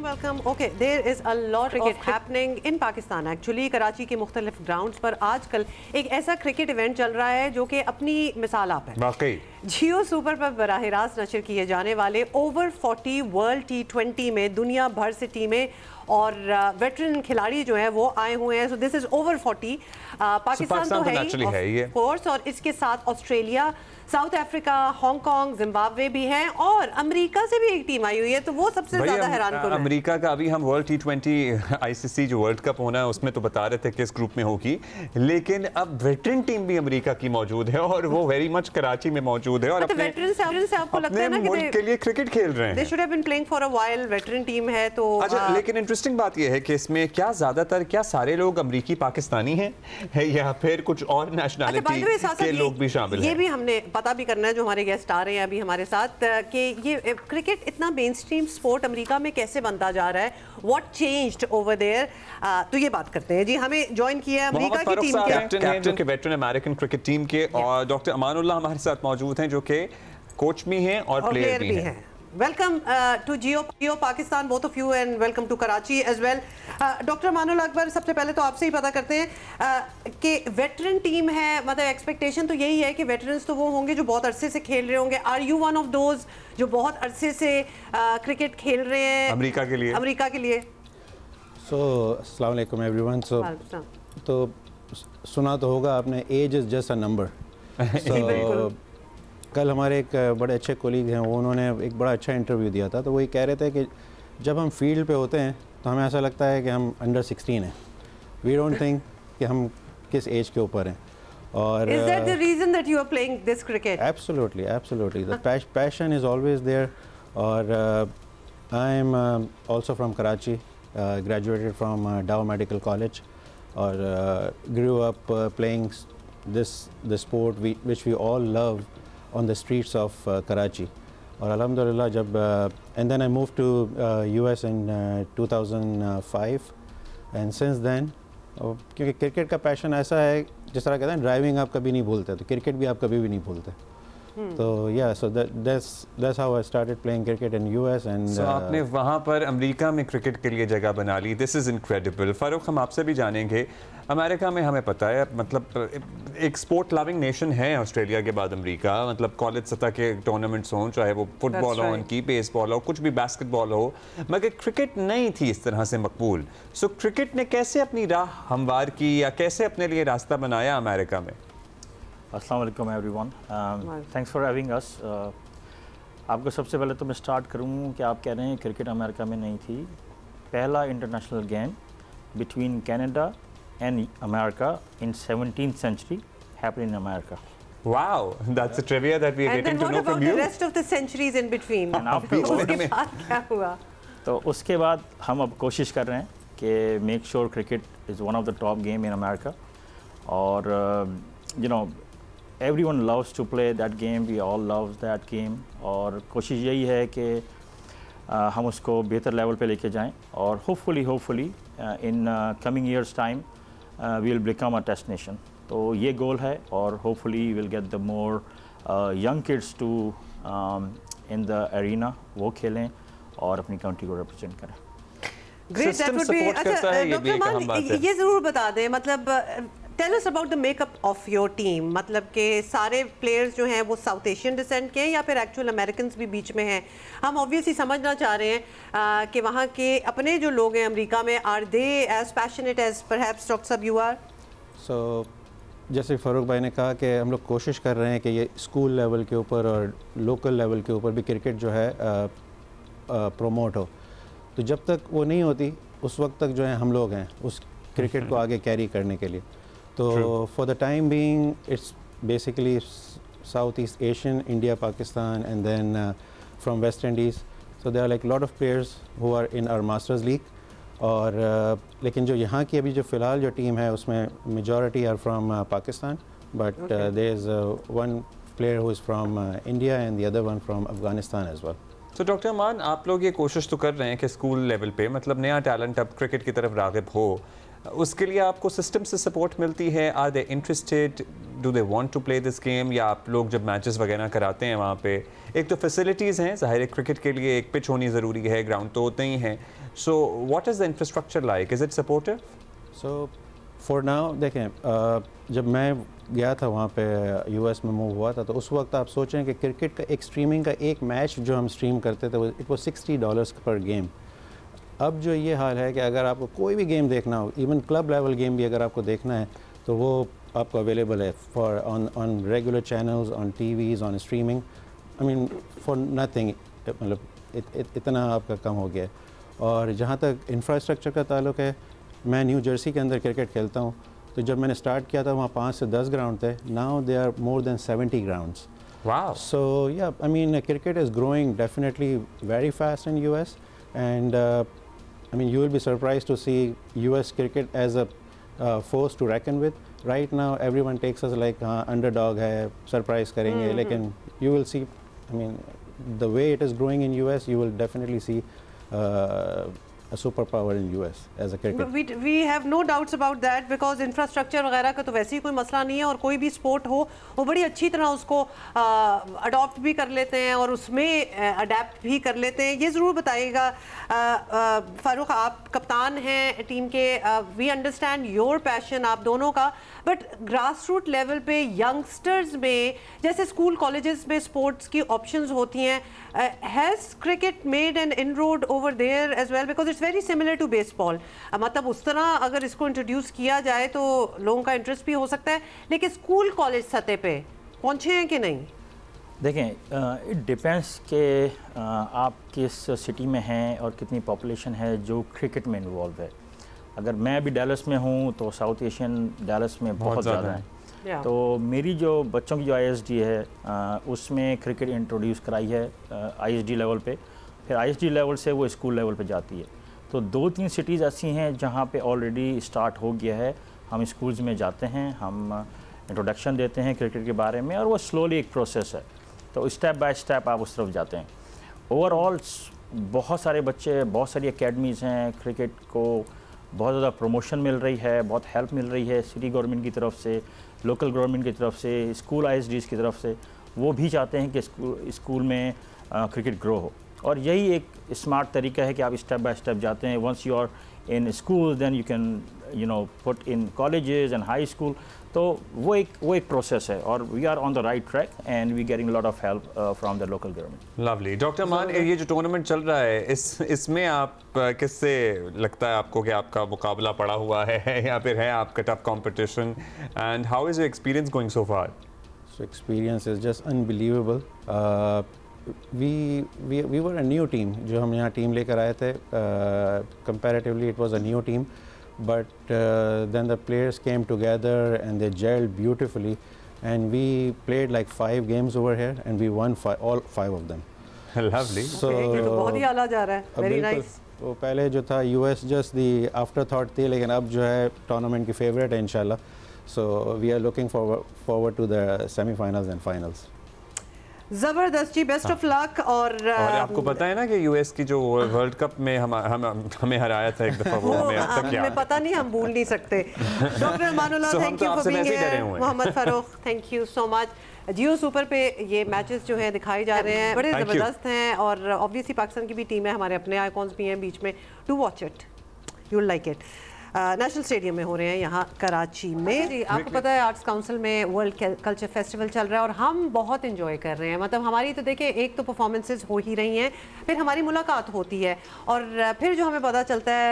Welcome. Okay, there is a lot of happening in Pakistan. Actually, Karachi के मुख्तलिफ ग्राउंड्स पर आजकल एक ऐसा क्रिकेट इवेंट चल रहा है जो कि अपनी मिसाल आप है। वाकई जियो सुपर पर बराह रास्त नशर किए जाने वाले ओवर 40 वर्ल्ड T20 में दुनिया भर से टीमें और वेटरन खिलाड़ी जो हैं वो आए हुए हैं। So this is over 40। Pakistan तो है ही ऑफ कोर्स, और इसके साथ Australia, south Africa, Hong Kong, Zimbabwe भी हैं और अमेरिका से भी एक टीम आई हुई है। तो वो सबसे ज्यादा हैरान कर अमेरिका का अभी हम वर्ल्ड T20 ICC जो वर्ल्ड कप होना है उसमें तो बता रहे थे किस ग्रुप में होगी, लेकिन अब वेटरन टीम भी अमेरिका की मौजूद है और वो वेरी मच कराची में मौजूद है और अपने आपको लगता है ना मुल्क के लिए क्रिकेट खेल रहे हैं। They should have been playing for a while, veteran team है तो। अच्छा, लेकिन इंटरेस्टिंग बात ये है कि इसमें क्या ज्यादातर क्या सारे लोग अमेरिकी पाकिस्तानी हैं या फिर कुछ और नेशनलिटी के लोग भी शामिल हैं? ये भी हमने पता भी करना है, जो हमारे गेस्ट आ रहे हैं अभी हमारे साथ, कि ये क्रिकेट इतना मेन स्ट्रीम स्पोर्ट अमेरिका में कैसे बनता जा रहा है, व्हाट चेंज्ड ओवर देयर, तो ये बात करते हैं जी। हमें ज्वाइन किया है अमेरिका की टीम के कैप्टन के वेटरन अमेरिकन क्रिकेट टीम के, और डॉक्टर अमानुल्लाह हमारे साथ मौजूद हैं जो कि कोच भी हैं और प्लेयर भी हैं। Welcome to Jio Pakistan, both of you, and welcome to Karachi as well. Doctor Amanul Akbar, सबसे पहले तो आपसे ही पता करते हैं कि वेटरन टीम है, मतलब एक्सपेक्टेशन तो यही है कि वेटरन्स तो वो होंगे जो बहुत अरसे से खेल रहे होंगे। Are you one of those जो बहुत अरसे से क्रिकेट खेल रहे हैं अमेरिका के लिए? सो अस्सलाम वालेकुम एवरीवन। सो तो सुना तो होगा आपने, age is just a number. कल हमारे एक बड़े अच्छे कोलीग हैं, वो उन्होंने एक बड़ा अच्छा इंटरव्यू दिया था, तो वही कह रहे थे कि जब हम फील्ड पे होते हैं तो हमें ऐसा लगता है कि हम अंडर 16 हैं। वी डोंट थिंक कि हम किस एज के ऊपर हैं। और Is that the reason that you are playing this cricket? Absolutely, absolutely. The passion is always there. और I am also from Karachi, graduated from Dow Medical College, और grew up playing the sport which we all love on the streets of Karachi. और alhamdulillah जब and then I moved to US in 2005 and since then, क्योंकि cricket का passion ऐसा है, जिस तरह कहते हैं ड्राइविंग आप कभी नहीं भूलते, तो क्रिकेट भी आप कभी भी नहीं भूलते। तो या सो that's how I started playing cricket in US and so आपने वहाँ पर अमेरिका में क्रिकेट के लिए जगह बना ली। This is incredible. फारूक, हम आपसे भी जानेंगे, अमेरिका में हमें पता है मतलब एक स्पोर्ट लविंग नेशन है ऑस्ट्रेलिया के बाद अमेरिका, मतलब कॉलेज सतह के टूर्नामेंट्स हों, चाहे वो फुटबॉल हो, उनकी बेसबॉल हो, कुछ भी बास्केटबॉल हो, मगर क्रिकेट नहीं थी इस तरह से मकबूल। सो क्रिकेट ने कैसे अपनी राह हमवार की या कैसे अपने लिए रास्ता बनाया अमेरिका में? अस्सलाम वालेकुम everyone, thanks for having us. आपको सबसे पहले तो मैं स्टार्ट करूँ कि आप कह रहे हैं क्रिकेट अमेरिका में नहीं थी। पहला international game between Canada and America in 17th century happened in America. Wow, that's a trivia that we are getting to know from you. And then what about the rest of the centuries in between? उसके बाद क्या हुआ? तो उसके बाद हम अब कोशिश कर रहे हैं कि make sure cricket is one of the top game in America, और you know everyone loves to play that game, we all love that game, और कोशिश यही है कि हम उसको बेहतर लेवल पे लेके जाएं, और hopefully in coming years time we will become a test nation. तो ये गोल है, और hopefully we will get the more young kids to in the arena, वो खेलें और अपनी कंट्री को रिप्रेजेंट करें। Great, that would be, अच्छा डॉक्टर अमान ये ज़रूर बता दें, मतलब Tell us about the makeup of your team, मतलब कि सारे प्लेयर्स जो हैं वो साउथ एशियन डिसेंट के हैं या फिर एक्चुअल अमेरिकन्स भी बीच में हैं? हम ऑब्वियसली समझना चाह रहे हैं कि वहाँ के अपने जो लोग हैं अमेरिका में, are they as passionate as perhaps doctor साहब यू आर? सो जैसे फारूक भाई ने कहा कि हम लोग कोशिश कर रहे हैं कि ये स्कूल लेवल के ऊपर और लोकल लेवल के ऊपर भी क्रिकेट जो है प्रोमोट हो। तो जब तक वो नहीं होती उस वक्त तक जो है हम लोग हैं उस क्रिकेट को आगे कैरी करने के लिए। तो for the time being it's basically South East Asian, India, Pakistan and then from West Indies. So there are like lot of players who are in our masters league. और लेकिन जो यहाँ की अभी जो फ़िलहाल जो टीम है उसमें majority are from Pakistan, but there is one player who is from India and the other one from Afghanistan as well. तो डॉक्टर अमान, आप लोग ये कोशिश तो कर रहे हैं कि स्कूल लेवल पे मतलब नया टैलेंट अब क्रिकेट की तरफ राग़िब हो, उसके लिए आपको सिस्टम से सपोर्ट मिलती है? Are they interested, do they want to play this game? या आप लोग जब मैचेस वगैरह कराते हैं वहाँ पे एक तो फैसिलिटीज़ हैं, ज़ाहिर है क्रिकेट के लिए एक पिच होनी ज़रूरी है, ग्राउंड तो होते ही हैं, so what is the infrastructure like, is it supportive? So for now देखें, जब मैं गया था वहाँ पे यूएस में मूव हुआ था, तो उस वक्त आप सोचें कि क्रिकेट का एक स्ट्रीमिंग का एक मैच जो हम स्ट्रीम करते थे इट वाज $60 पर गेम। अब जो ये हाल है कि अगर आपको कोई भी गेम देखना हो, इवन क्लब लेवल गेम भी अगर आपको देखना है तो वो आपको अवेलेबल है for on regular channels, on TVs, on streaming. I mean for nothing, मतलब इतना आपका कम हो गया है। और जहाँ तक इंफ्रास्ट्रक्चर का ताल्लुक है, मैं न्यू जर्सी के अंदर क्रिकेट खेलता हूँ, तो जब मैंने स्टार्ट किया था वहाँ 5 से 10 ग्राउंड थे, now they are more than 70 grounds. Wow. So yeah, I mean cricket is growing definitely very fast in US, and I mean you will be surprised to see US cricket as a force to reckon with. Right now everyone takes us like underdog है, surprise करेंगे, लेकिन you will see, I mean the way it is growing in US, you will definitely see a superpower in US as a cricket. We have no doubts about that because infrastructure वगैरह का तो वैसे ही कोई मसला नहीं है, और कोई भी स्पोर्ट हो वो बड़ी अच्छी तरह उसको अडॉप्ट भी कर लेते हैं और उसमें अडेप्ट भी कर लेते हैं। ये ज़रूर बताइएगा फारूक, आप कप्तान हैं टीम के, वी अंडरस्टैंड योर पैशन आप दोनों का, बट ग्रास रूट लेवल पे यंगस्टर्स में जैसे स्कूल कॉलेजेस में स्पोर्ट्स की ऑप्शंस होती हैं, has cricket made an inroad over there as well, because it's very similar to baseball. मतलब उस तरह अगर इसको इंट्रोड्यूस किया जाए तो लोगों का इंटरेस्ट भी हो सकता है, लेकिन स्कूल कॉलेज सतह पे पहुँचे हैं कि नहीं? देखें, इट डिपेंड्स कि आप किस सिटी में हैं और कितनी पॉपुलेशन है जो क्रिकेट में इन्वॉल्व है। अगर मैं अभी डैलस में हूँ तो साउथ एशियन डैलस में बहुत ज़्यादा है। तो मेरी जो बच्चों की जो ISD है उसमें क्रिकेट इंट्रोड्यूस कराई है ISD लेवल पे, फिर ISD लेवल से वो स्कूल लेवल पे जाती है। तो 2-3 सिटीज़ ऐसी हैं जहाँ पे ऑलरेडी स्टार्ट हो गया है। हम स्कूल्स में जाते हैं, हम इंट्रोडक्शन देते हैं क्रिकेट के बारे में, और वो स्लोली एक प्रोसेस है, तो स्टेप बाय स्टेप आप उस तरफ जाते हैं। ओवरऑल बहुत सारे बच्चे, बहुत सारी एकेडमीज़ हैं, क्रिकेट को बहुत ज़्यादा प्रमोशन मिल रही है, बहुत हेल्प मिल रही है सिटी गवर्नमेंट की तरफ से, लोकल गवर्नमेंट की तरफ से, स्कूल ISDs की तरफ से। वो भी चाहते हैं कि स्कूल में क्रिकेट ग्रो हो, और यही एक स्मार्ट तरीका है कि आप स्टेप बाय स्टेप जाते हैं। Once you are in school then you can put in colleges and high school. तो वो एक प्रोसेस है, और we are on the right track and we getting lot of help from the local government. Lovely. Doctor Maan, ये जो tournament चल रहा है इसमें आप किससे लगता है आपको कि आपका मुकाबला पड़ा हुआ है या फिर है आपका tough competition, and how is your experience going so far? So experience is just unbelievable. We were a new team. जो हम यहाँ टीम लेकर आए थे, comparatively it was a new team, but then the players came together and they gelled beautifully, and we played like 5 games over here and we won all 5 of them. Lovely. So ये तो बहुत ही आला जा रहा है। Very nice. वो पहले जो था US just the afterthought थी, लेकिन अब जो है टूर्नामेंट की फेवरेट है इंशाल्लाह। So we are looking forward to the semi-finals and finals. जबरदस्त जी, बेस्ट ऑफ लक। और आपको पता है ना कि यूएस की जो वर्ल्ड कप में हमें हराया था एक दफा, वो हमें अब तक याद है। पता नहीं, हम भूल नहीं सकते। Doctor Amanullah, thank you for being here. Mohammad Farooq, thank you so much. Geo super पे ये मैचेस जो हैं दिखाए जा रहे हैं, बड़े ज़बरदस्त हैं, और ऑब्वियसली पाकिस्तान की भी टीम है, हमारे अपने आइकॉन्स भी हैं बीच में। Do watch it, you will like it. National stadium में हो रहे हैं यहाँ कराची में। जी, आपको पता है आर्ट्स काउंसिल में वर्ल्ड कल्चर फेस्टिवल चल रहा है, और हम बहुत इंजॉय कर रहे हैं। मतलब हमारी तो देखिए, एक तो परफॉर्मेंसेस हो ही रही हैं, फिर हमारी मुलाकात होती है, और फिर जो हमें पता चलता है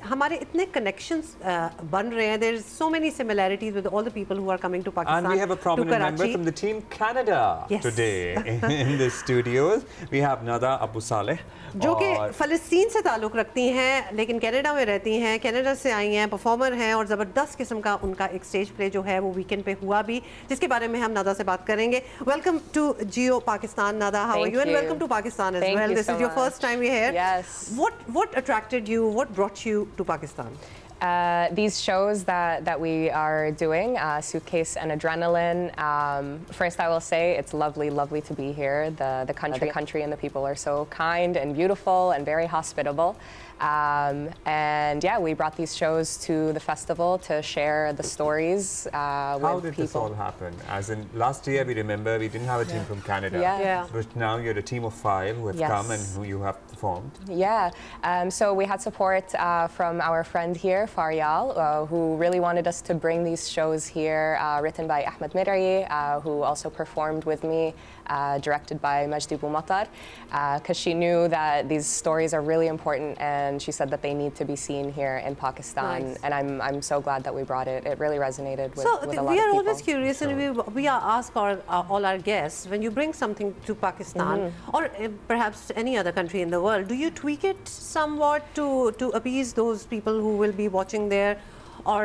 हमारे इतने कनेक्शंस बन रहे हैं। There is so many similarities with all the people who are coming to Pakistan, and we have a prominent member from the team Canada today in the studios. We have Nada Abu Saleh, जो कि फ़लस्तीन से ताल्लुक़ रखती हैं लेकिन Canada में रहती हैं। कनाडा से आई हैं, परफॉर्मर हैं और ज़बरदस्त किस्म का उनका एक स्टेज प्ले जो है वो वीकेंड पे हुआ भी, जिसके बारे में हम नादा से बात करेंगे। Welcome to Geo Pakistan, Nada, how are you? And welcome to Pakistan as well. This is your first time here. Yes. What attracted you? What brought you to Pakistan? These shows that we are doing, Suitcase and Adrenaline. First, I will say it's lovely to be here. The country and the people are so kind and beautiful and very hospitable. And yeah, we brought these shows to the festival to share the stories with people. How did this all happen? As in, last year we remember we didn't have a team from Canada. Yeah. But now you're a team of 5 who have come and who you have performed. Yeah. So we had support from our friend here, Faryal, who really wanted us to bring these shows here, written by Ahmed Mirri, who also performed with me, directed by Majdi Boumatar, because she knew that these stories are really important, and she said that they need to be seen here in Pakistan. Nice. And I'm so glad that we brought it. It really resonated with a lot of people. So we are always curious, and we ask all our guests, when you bring something to Pakistan or perhaps any other country in the world, do you tweak it somewhat to appease those people who will be watching there, or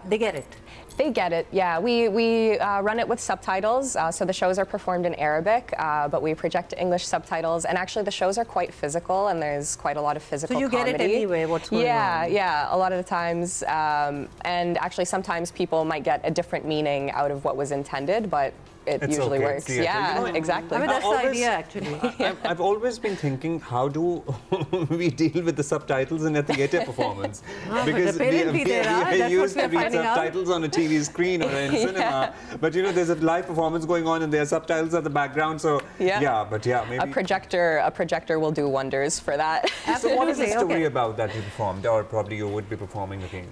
they get it? They get it, yeah. We run it with subtitles, so the shows are performed in Arabic, but we project English subtitles, and actually the shows are quite physical, and there's quite a lot of physical comedy. So you get it anyway, what's going on? Yeah, a lot of the times, and actually sometimes people might get a different meaning out of what was intended, but it usually works. Yeah, exactly. I mean, that's the idea, actually. I've always been thinking, how do we deal with the subtitles in a theatre performance? Because we used to read subtitles on a TV screen or in cinema, but you know, there's a live performance going on and there are subtitles at the background, so maybe a projector will do wonders for that. So what is the story about that you performed, or probably you would be performing again?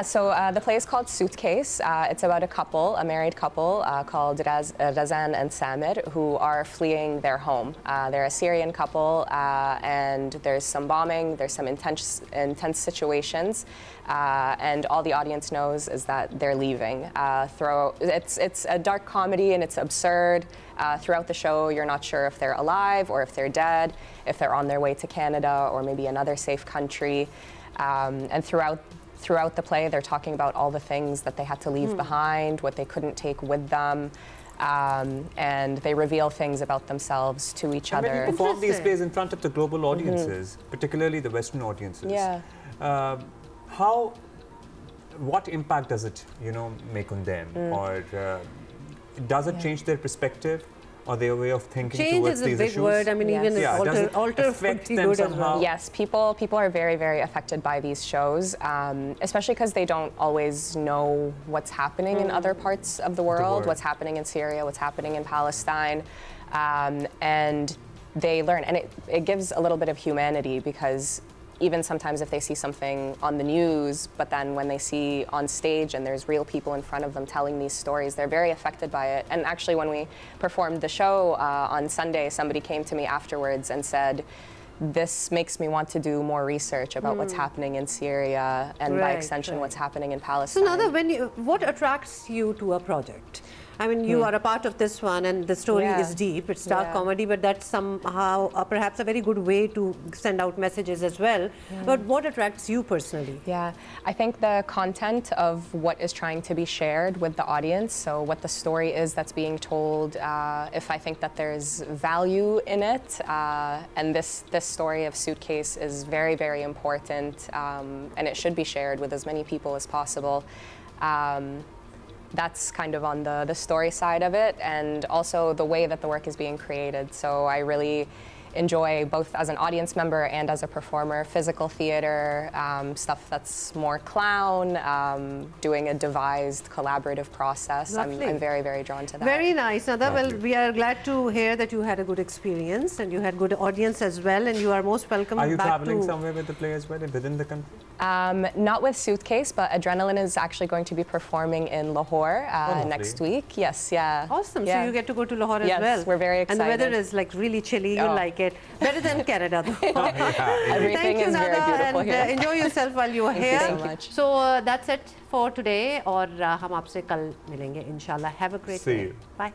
So the play is called Suitcase. It's about a married couple called Razan and Samir, who are fleeing their home. They're a Syrian couple, and there's some bombing, there's some intense situations, and all the audience knows is that they're leaving. It's a dark comedy and it's absurd. Throughout the show, you're not sure if they're alive or if they're dead, if they're on their way to Canada or maybe another safe country. And throughout the play, they're talking about all the things that they had to leave behind, what they couldn't take with them. And they reveal things about themselves to each other. When you perform these plays in front of the global audiences, particularly the Western audiences, what impact does it, make on them, or does it change their perspective or their way of thinking towards these issues? Change is a big word. I mean, even alter affect them somehow? Yes, people are very affected by these shows, especially because they don't always know what's happening in other parts of the world, what's happening in Syria, what's happening in Palestine, and they learn, and it gives a little bit of humanity, because even sometimes if they see something on the news, but then when they see on stage and there's real people in front of them telling these stories, they're very affected by it. And actually, when we performed the show on Sunday, somebody came to me afterwards and said, this makes me want to do more research about what's happening in Syria, and by extension, what's happening in Palestine. So Nada, what attracts you to a project? I mean, you are a part of this one, and the story is deep. It's dark comedy, but that's somehow perhaps a very good way to send out messages as well. But what attracts you personally? Yeah, I think the content of what is trying to be shared with the audience, so what the story is that's being told, if I think that there's value in it, and this story of Suitcase is very important, and it should be shared with as many people as possible. That's kind of on the story side of it, and also the way that the work is being created. So I really enjoy, both as an audience member and as a performer, physical theater, stuff that's more clown, doing a devised collaborative process. I'm very drawn to that. Very nice, Nada. Well, we are glad to hear that you had a good experience and you had good audience as well, and you are most welcome. Are you traveling somewhere with the play as well, within the country? Not with Suitcase, but Adrenaline is actually going to be performing in Lahore next week. Yes, Awesome. So you get to go to Lahore as well. Yes, we're very excited. And the weather is like really chilly. You like it. Better than Canada, though. Everything is very beautiful here. And enjoy yourself while you are here. Thank you so much. So that's it for today. और हम आपसे कल मिलेंगे, inshallah. Have a great day. See you. Bye.